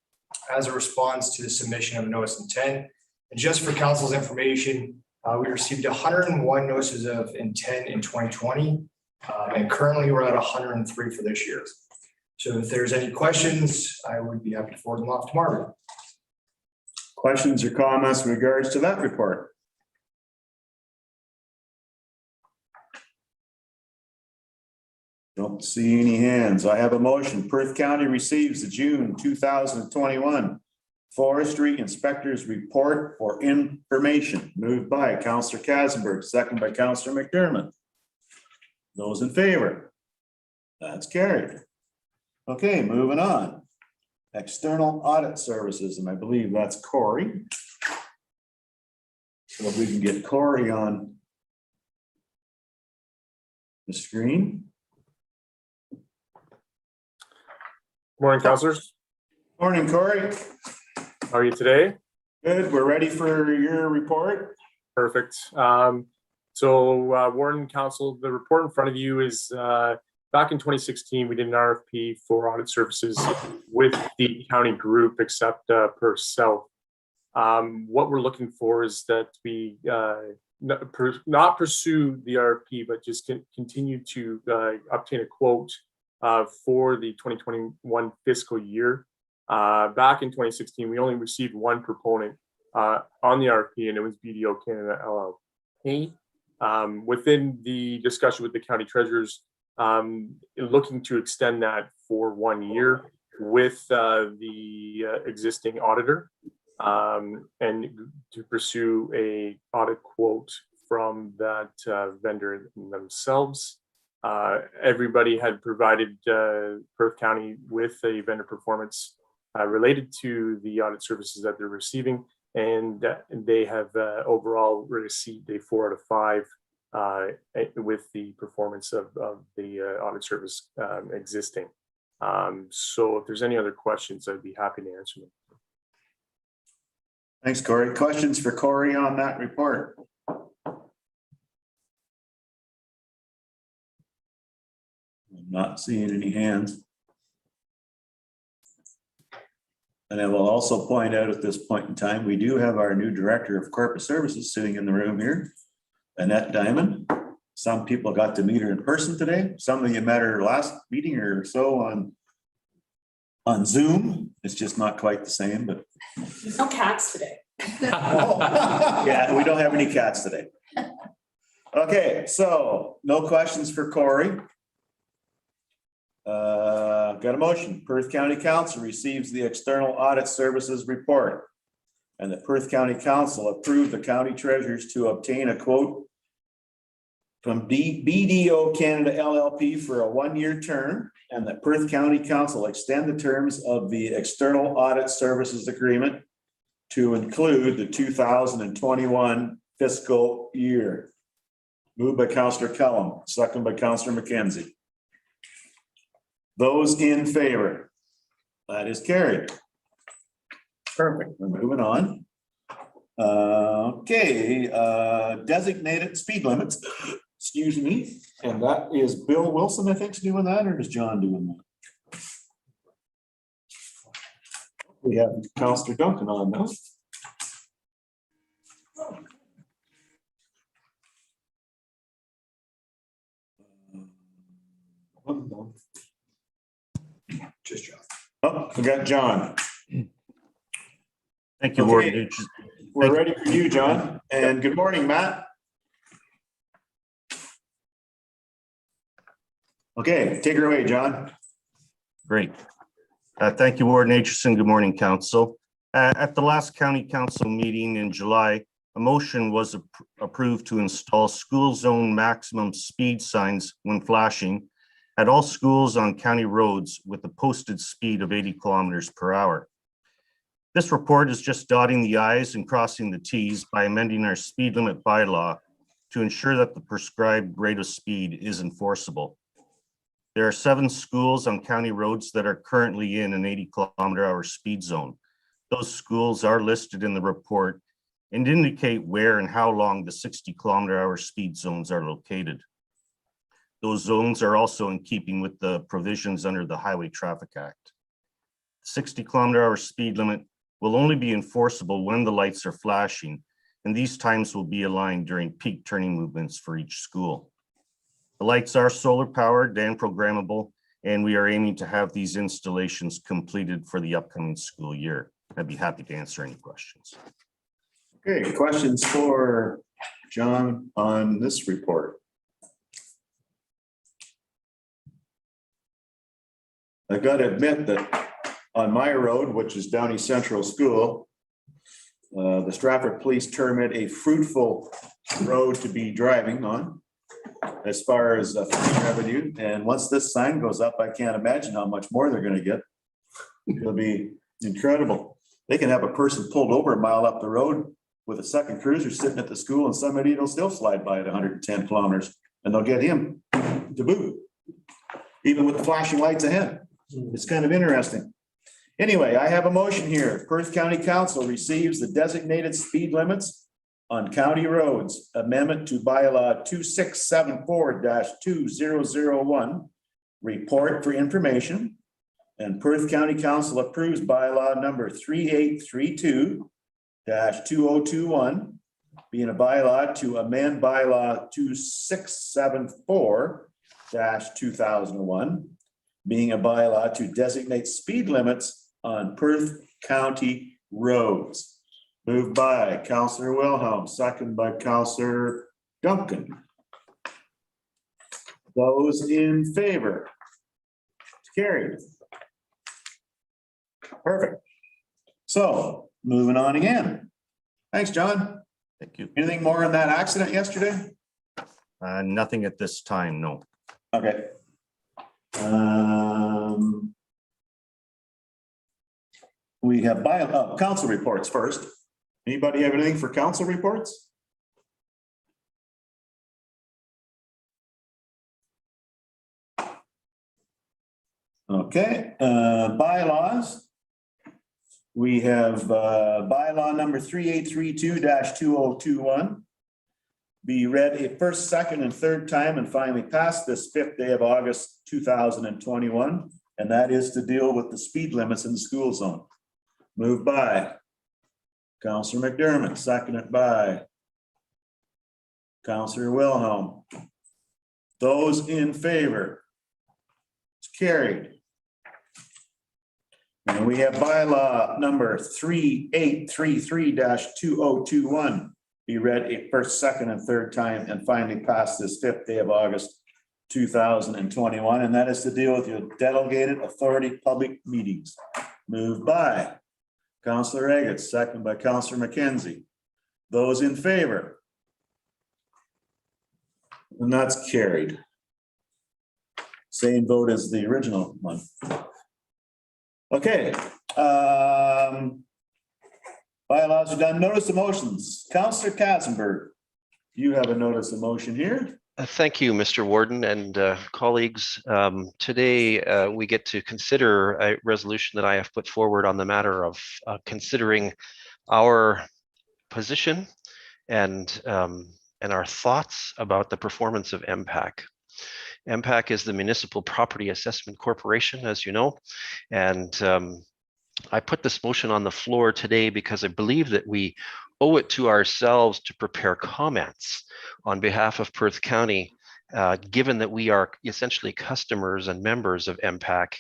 as a response to the submission of a notice of intent. And just for council's information, we received 101 notices of intent in 2020, and currently we're at 103 for this year. So if there's any questions, I would be happy to forward them off to Marvin. Questions or comments in regards to that report? Don't see any hands. I have a motion. Perth County receives the June 2021 Forestry Inspectors Report for information. Moved by Counselor Kasenberg, second by Counselor McDermott. Those in favor? That's carried. Okay, moving on. External Audit Services, and I believe that's Corey. So if we can get Corey on the screen. Morning, councilors. Morning, Corey. How are you today? Good. We're ready for your report. Perfect. Warden Council, the report in front of you is back in 2016, we did an RFP for audit services with the county group, except per South. What we're looking for is that we not pursue the RFP, but just continue to obtain a quote for the 2021 fiscal year. Back in 2016, we only received one proponent on the RFP, and it was BDO Canada LLP. Within the discussion with the county treasurers, looking to extend that for 1 year with the existing auditor, and to pursue a audit quote from that vendor themselves. Everybody had provided Perth County with a vendor performance related to the audit services that they're receiving, and they have overall received a 4 out of 5 with the performance of the audit service existing. So if there's any other questions, I'd be happy to answer them. Thanks, Corey. Questions for Corey on that report? I'm not seeing any hands. And I will also point out at this point in time, we do have our new Director of Corporate Services sitting in the room here, Annette Diamond. Some people got to meet her in person today. Some of you met her last meeting or so on Zoom. It's just not quite the same, but. No cats today. Yeah, we don't have any cats today. Okay, so no questions for Corey. Got a motion. Perth County Council receives the External Audit Services Report, and the Perth County Council approved the county treasurers to obtain a quote from BDO Canada LLP for a 1-year term, and that Perth County Council extend the terms of the External Audit Services Agreement to include the 2021 fiscal year. Moved by Councillor Kellum, second by Councillor McKenzie. Those in favor? That is carried. Perfect. We're moving on. Okay, designated speed limits. Excuse me. And that is Bill Wilson, I think, is doing that, or is John doing that? We have Councillor Duncan on now. Just John. Oh, we got John. Thank you, Okay. Warden. we're ready for you, John. And good morning, Matt. Okay, take her away, John. Great. Thank you, Warden Aitchison. Good morning, Council. At the last County Council meeting in July, a motion was approved to install school zone maximum speed signs when flashing at all schools on county roads with a posted speed of 80 kilometers per hour. This report is just dotting the i's and crossing the t's by amending our speed limit bylaw to ensure that the prescribed rate of speed is enforceable. There are 7 schools on county roads that are currently in an 80 kilometer hour speed zone. Those schools are listed in the report and indicate where and how long the 60 kilometer hour speed zones are located. Those zones are also in keeping with the provisions under the Highway Traffic Act. 60 kilometer hour speed limit will only be enforceable when the lights are flashing, and these times will be aligned during peak turning movements for each school. The lights are solar powered and programmable, and we are aiming to have these installations completed for the upcoming school year. I'd be happy to answer any questions. Okay, questions for John on this report? I got to admit that on my road, which is Downey Central School, the Stratford Police term it a fruitful road to be driving on as far as revenue. And once this sign goes up, I can't imagine how much more they're going to get. It'll be incredible. They can have a person pulled over a mile up the road with a second cruiser sitting at the school, and somebody will still slide by at 110 kilometers, and they'll get him to boot, even with the flashing lights ahead. It's kind of interesting. Anyway, I have a motion here. Perth County Council receives the designated speed limits on county roads amendment to bylaw 2674-2001 report for information, and Perth County Council approves bylaw number 3832-2021 being a bylaw to amend bylaw 2674-2001 being a bylaw to designate speed limits on Perth County roads. Moved by Councillor Wilhelm, second by Councillor Duncan. Those in favor? Carried. Perfect. So moving on again. Thanks, John. Thank you. Anything more on that accident yesterday? Nothing at this time, no. Okay. We have council reports first. Anybody have anything for council reports? Okay, bylaws. We have bylaw number 3832-2021. Be read a first, second, and third time and finally passed this 5th day of August 2021. And that is to deal with the speed limits in the school zone. Moved by Councillor McDermott, seconded by Councillor Wilhelm. Those in favor? It's carried. And we have bylaw number 3833-2021. Be read a first, second, and third time and finally passed this 5th day of August 2021. And that is to deal with your delegated authority public meetings. Moved by Councillor Agut, second by Councillor McKenzie. Those in favor? And that's carried. Same vote as the original one. Okay. Bylaws are done. Notice of motions. Councillor Katzenberg, you have a notice of motion here. Thank you, Mr. Warden and colleagues. Today, we get to consider a resolution that I have put forward on the matter of considering our position and our thoughts about the performance of MPAC. MPAC is the Municipal Property Assessment Corporation, as you know, and I put this motion on the floor today because I believe that we owe it to ourselves to prepare comments on behalf of Perth County, given that we are essentially customers and members of MPAC,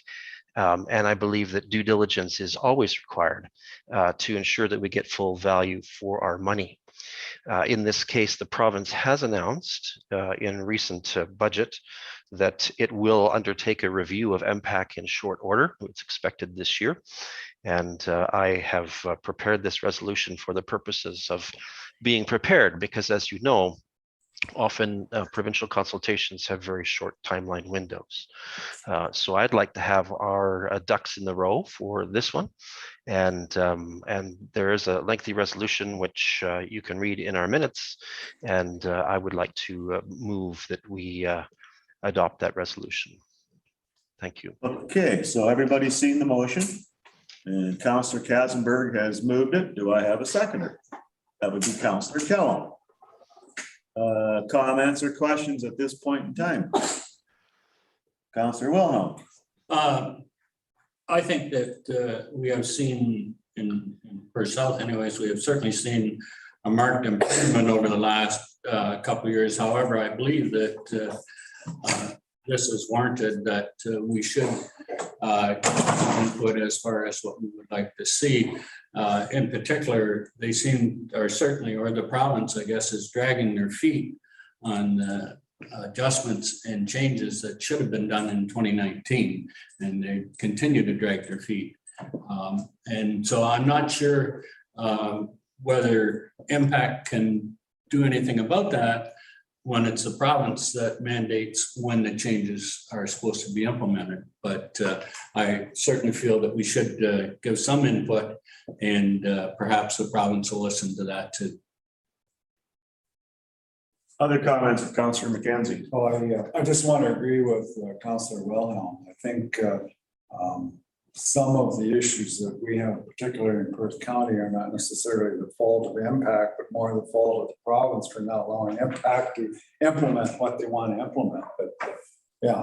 And I believe that due diligence is always required to ensure that we get full value for our money. In this case, the province has announced in recent budget that it will undertake a review of MPAC in short order. It's expected this year. And I have prepared this resolution for the purposes of being prepared, because as you know, often provincial consultations have very short timeline windows. So I'd like to have our ducks in the row for this one. And there is a lengthy resolution which you can read in our minutes. And I would like to move that we adopt that resolution. Thank you. Okay, so everybody's seen the motion and Councillor Katzenberg has moved it. Do I have a seconder? That would be Councillor Kellum. Comments or questions at this point in time? Councillor Wilhelm. I think that we have seen in Perth South anyways, we have certainly seen a marked improvement over the last couple of years. However, I believe that this is warranted, that we should input as far as what we would like to see. In particular, they seem, or certainly, or the province, I guess, is dragging their feet on adjustments and changes that should have been done in 2019, and they continue to drag their feet. And so I'm not sure whether MPAC can do anything about that when it's the province that mandates when the changes are supposed to be implemented. But I certainly feel that we should give some input, and perhaps the province will listen to that too. Other comments of Councillor McKenzie? Oh, I just want to agree with Councillor Wilhelm. I think some of the issues that we have, particularly in Perth County, are not necessarily the fault of MPAC, but more the fault of the province for not allowing MPAC to implement what they want to implement. But yeah,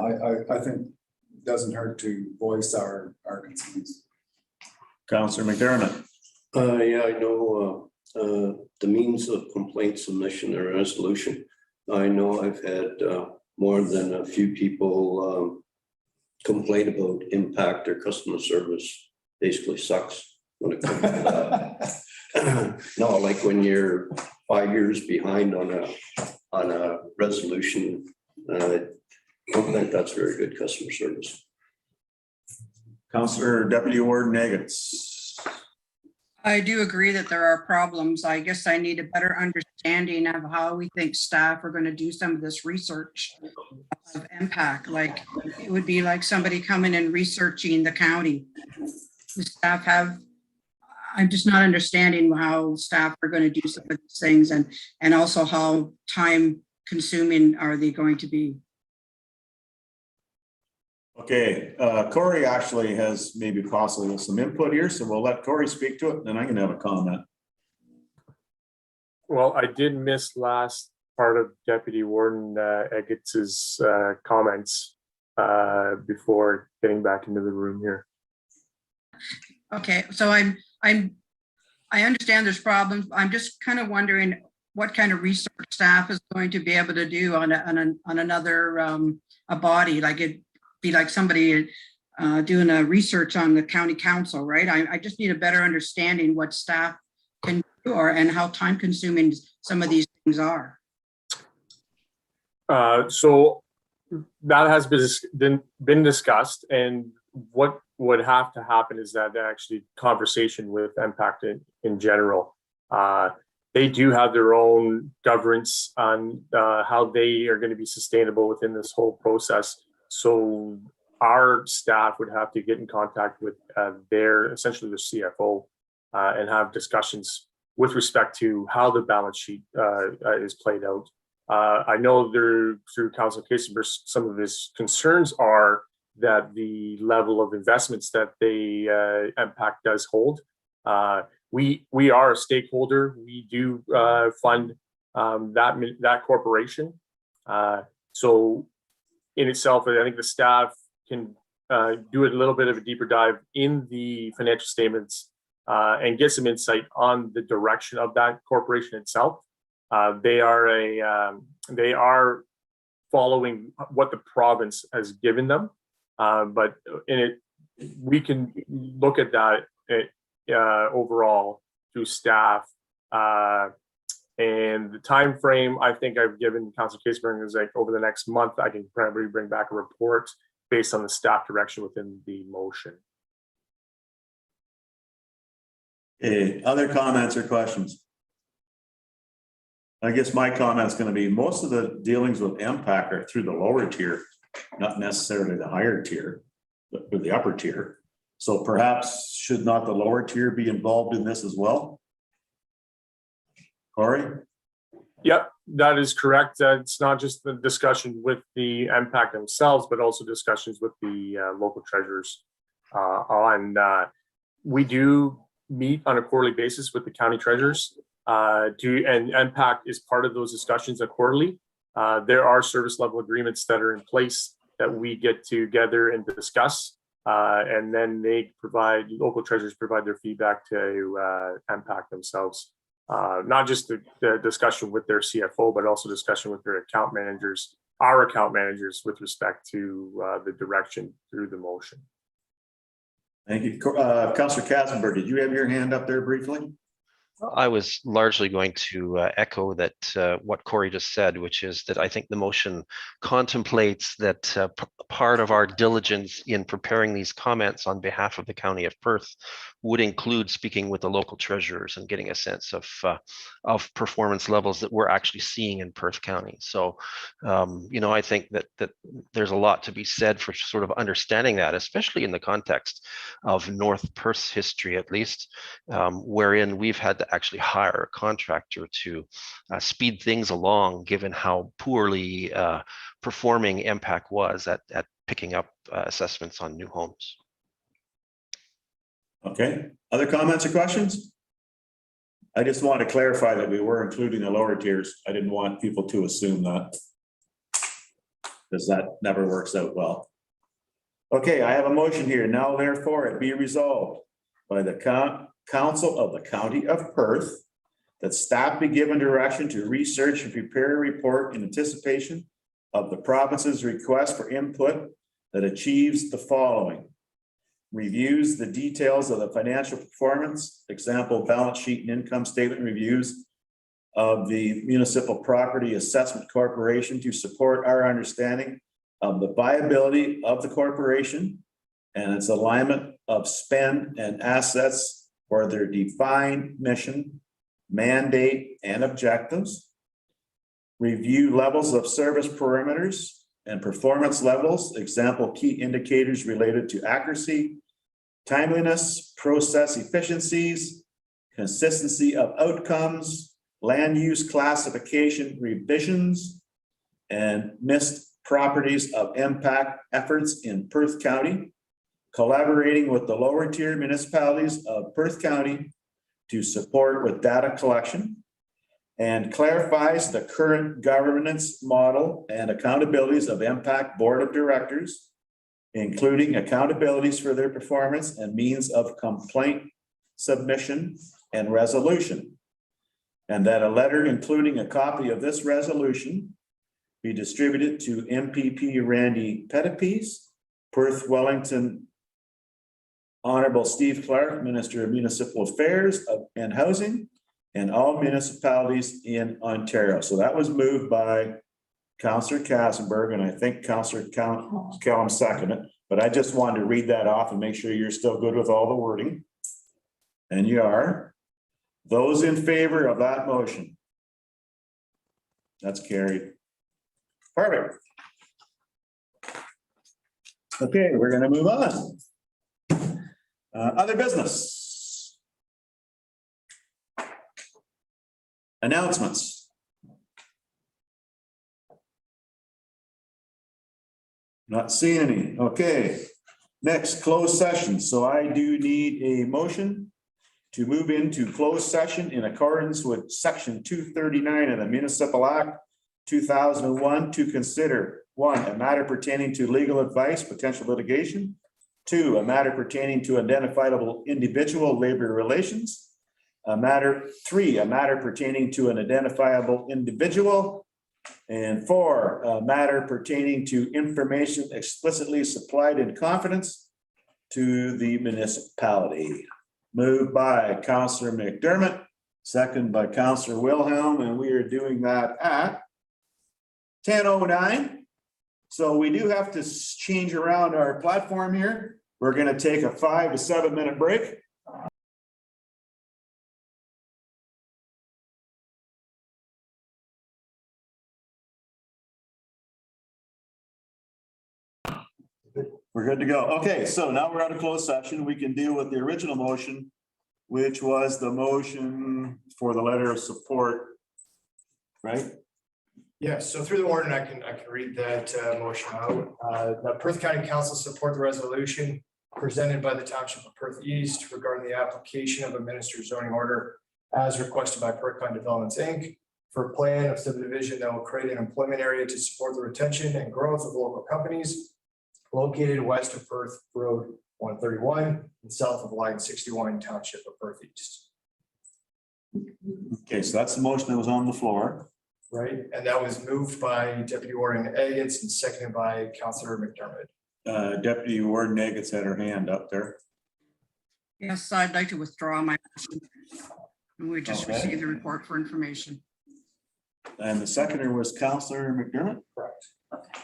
I think it doesn't hurt to voice our concerns. Councillor McDermott. Yeah, I know the means of complaint submission or resolution. I know I've had more than a few people complain about impact or customer service basically sucks when it comes to that. No, like when you're 5 years behind on a resolution, I don't think that's very good customer service. Councillor Deputy Warden Eggetts. I do agree that there are problems. I guess I need a better understanding of how we think staff are going to do some of this research of impact. Like, it would be like somebody coming and researching the county. The staff have, I'm just not understanding how staff are going to do some of these things, and also how time consuming are they going to be. Okay, Corey actually has maybe possibly some input here, so we'll let Corey speak to it, and then I can have a comment. Well, I did miss last part of Deputy Warden Eggetts' comments before getting back into the room here. Okay, so I understand there's problems. I'm just kind of wondering what kind of research staff is going to be able to do on another a body. Like, it be like somebody doing a research on the county council, right? I just need a better understanding what staff can do and how time consuming some of these things are. So that has been discussed, and what would have to happen is that actually conversation with MPAC in general. They do have their own governance on how they are going to be sustainable within this whole process. So our staff would have to get in contact with essentially the CFO and have discussions with respect to how the balance sheet is played out. I know through Councillor Kasenberg, some of his concerns are that the level of investments that MPAC does hold. We are a stakeholder. We do fund that corporation. So in itself, I think the staff can do a little bit of a deeper dive in the financial statements and get some insight on the direction of that corporation itself. They are following what the province has given them, but we can look at that overall through staff. And the time frame I think I've given Councilor Caseburn is like over the next month. I can probably bring back a report based on the staff direction within the motion. Other comments or questions? I guess my comment's going to be most of the dealings with MPAC are through the lower tier, not necessarily the higher tier, but the upper tier. So perhaps should not the lower tier be involved in this as well? Corey? Yep, that is correct. It's not just the discussion with the MPAC themselves, but also discussions with the local treasurers. We do meet on a quarterly basis with the county treasurers. And MPAC is part of those discussions quarterly. There are service level agreements that are in place that we get together and discuss. And then local treasurers provide their feedback to MPAC themselves. Not just the discussion with their CFO, but also discussion with their account managers, our account managers with respect to the direction through the motion. Thank you. Councilor Katzenberg, did you have your hand up there briefly? I was largely going to echo that what Corey just said, which is that I think the motion contemplates that part of our diligence in preparing these comments on behalf of the County of Perth would include speaking with the local treasurers and getting a sense of performance levels that we're actually seeing in Perth County. So, I think that there's a lot to be said for sort of understanding that, especially in the context of North Perth's history, at least, wherein we've had to actually hire a contractor to speed things along, given how poorly performing MPAC was at picking up assessments on new homes. Okay, other comments or questions? I just want to clarify that we were including the lower tiers. I didn't want people to assume that, because that never works out well. Okay, I have a motion here. Now therefore it be resolved by the Council of the County of Perth that staff be given direction to research and prepare a report in anticipation of the province's request for input that achieves the following: reviews the details of the financial performance, example, balance sheet and income statement reviews of the Municipal Property Assessment Corporation to support our understanding of the viability of the corporation and its alignment of spend and assets for their defined mission, mandate, and objectives. Review levels of service perimeters and performance levels, example, key indicators related to accuracy, timeliness, process efficiencies, consistency of outcomes, land use classification revisions, and missed properties of impact efforts in Perth County, collaborating with the lower tier municipalities of Perth County to support with data collection, and clarifies the current governance model and accountabilities of Impact Board of Directors, including accountabilities for their performance and means of complaint submission and resolution. And that a letter including a copy of this resolution be distributed to MPP Randy Pettipies, Perth Wellington Honorable Steve Clark, Minister of Municipal Affairs and Housing, and all municipalities in Ontario. So that was moved by Councillor Kassenberg, and I think Councillor Kellum seconded it, but I just wanted to read that off and make sure you're still good with all the wording. And you are. Those in favor of that motion? That's carried. Perfect. Okay, we're going to move on. Other business. Announcements. Not seeing any. Okay. Next, closed session. So I do need a motion to move into closed session in accordance with section 239 of the Municipal Act 2001 to consider: 1, a matter pertaining to legal advice, potential litigation; 2, a matter pertaining to identifiable individual labor relations; 3, a matter pertaining to an identifiable individual; and 4, a matter pertaining to information explicitly supplied in confidence to the municipality. Moved by Counselor McDermott, second by Counselor Wilhelm, and we are doing that at 10:09. So we do have to change around our platform here. We're going to take a 5 to 7 minute break. We're good to go. Okay, so now we're out of closed session. We can deal with the original motion, which was the motion for the letter of support. Right? Yes, so through the warden, I can read that motion out. The Perth County Council support the resolution presented by the Township of Perth East regarding the application of a minister's zoning order as requested by Perth County Developments, Inc. for a plan of subdivision that will create an employment area to support the retention and growth of local companies located west of Perth Road 131 and south of Line 61, Township of Perth East. Okay, so that's the motion that was on the floor. Right, and that was moved by Deputy Warden Agats and seconded by Councilor McDermott. Deputy Warden Agats had her hand up there. Yes, I'd like to withdraw my motion. And we just Okay. received the report for information. And the seconder was Counselor McDermott. Correct.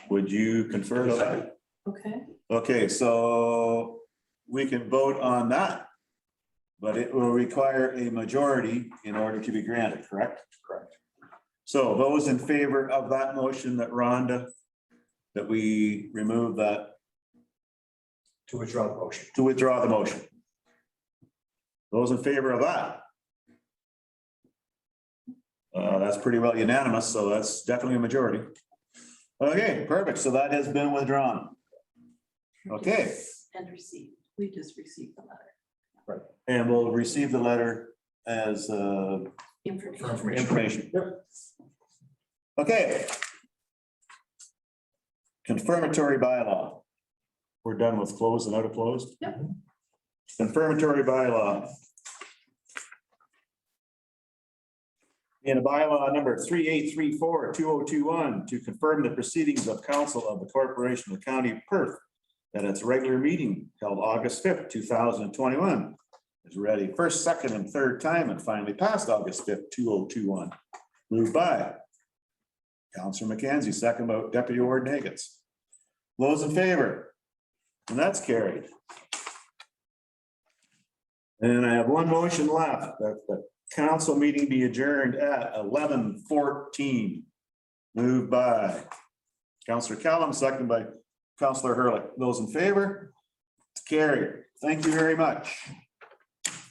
Would you confer to that? Okay. Okay, so we can vote on that. But it will require a majority in order to be granted, correct? Correct. So those in favor of that motion that Rhonda, that we remove that, To withdraw the motion. to withdraw the motion. Those in favor of that? That's pretty well unanimous, so that's definitely a majority. Okay, perfect. So that has been withdrawn. Okay, And received. We just received the letter. and we'll receive the letter as Information. information. Okay. Confirmatory bylaw. We're done with closed and out of closed? Yep. Confirmatory bylaw. In a bylaw number 3834-2021 to confirm the proceedings of council of the Corporation of the County of Perth at its regular meeting held August 5th, 2021. Is ready first, second, and third time and finally passed August 5th, 2021. Moved by Councilor McKenzie, second by Deputy Warden Agats. Those in favor? And that's carried. And I have one motion left, that the council meeting be adjourned at 11:14. Moved by Councilor Callum, second by Councilor Hurlick. Those in favor? It's carried. Thank you very much.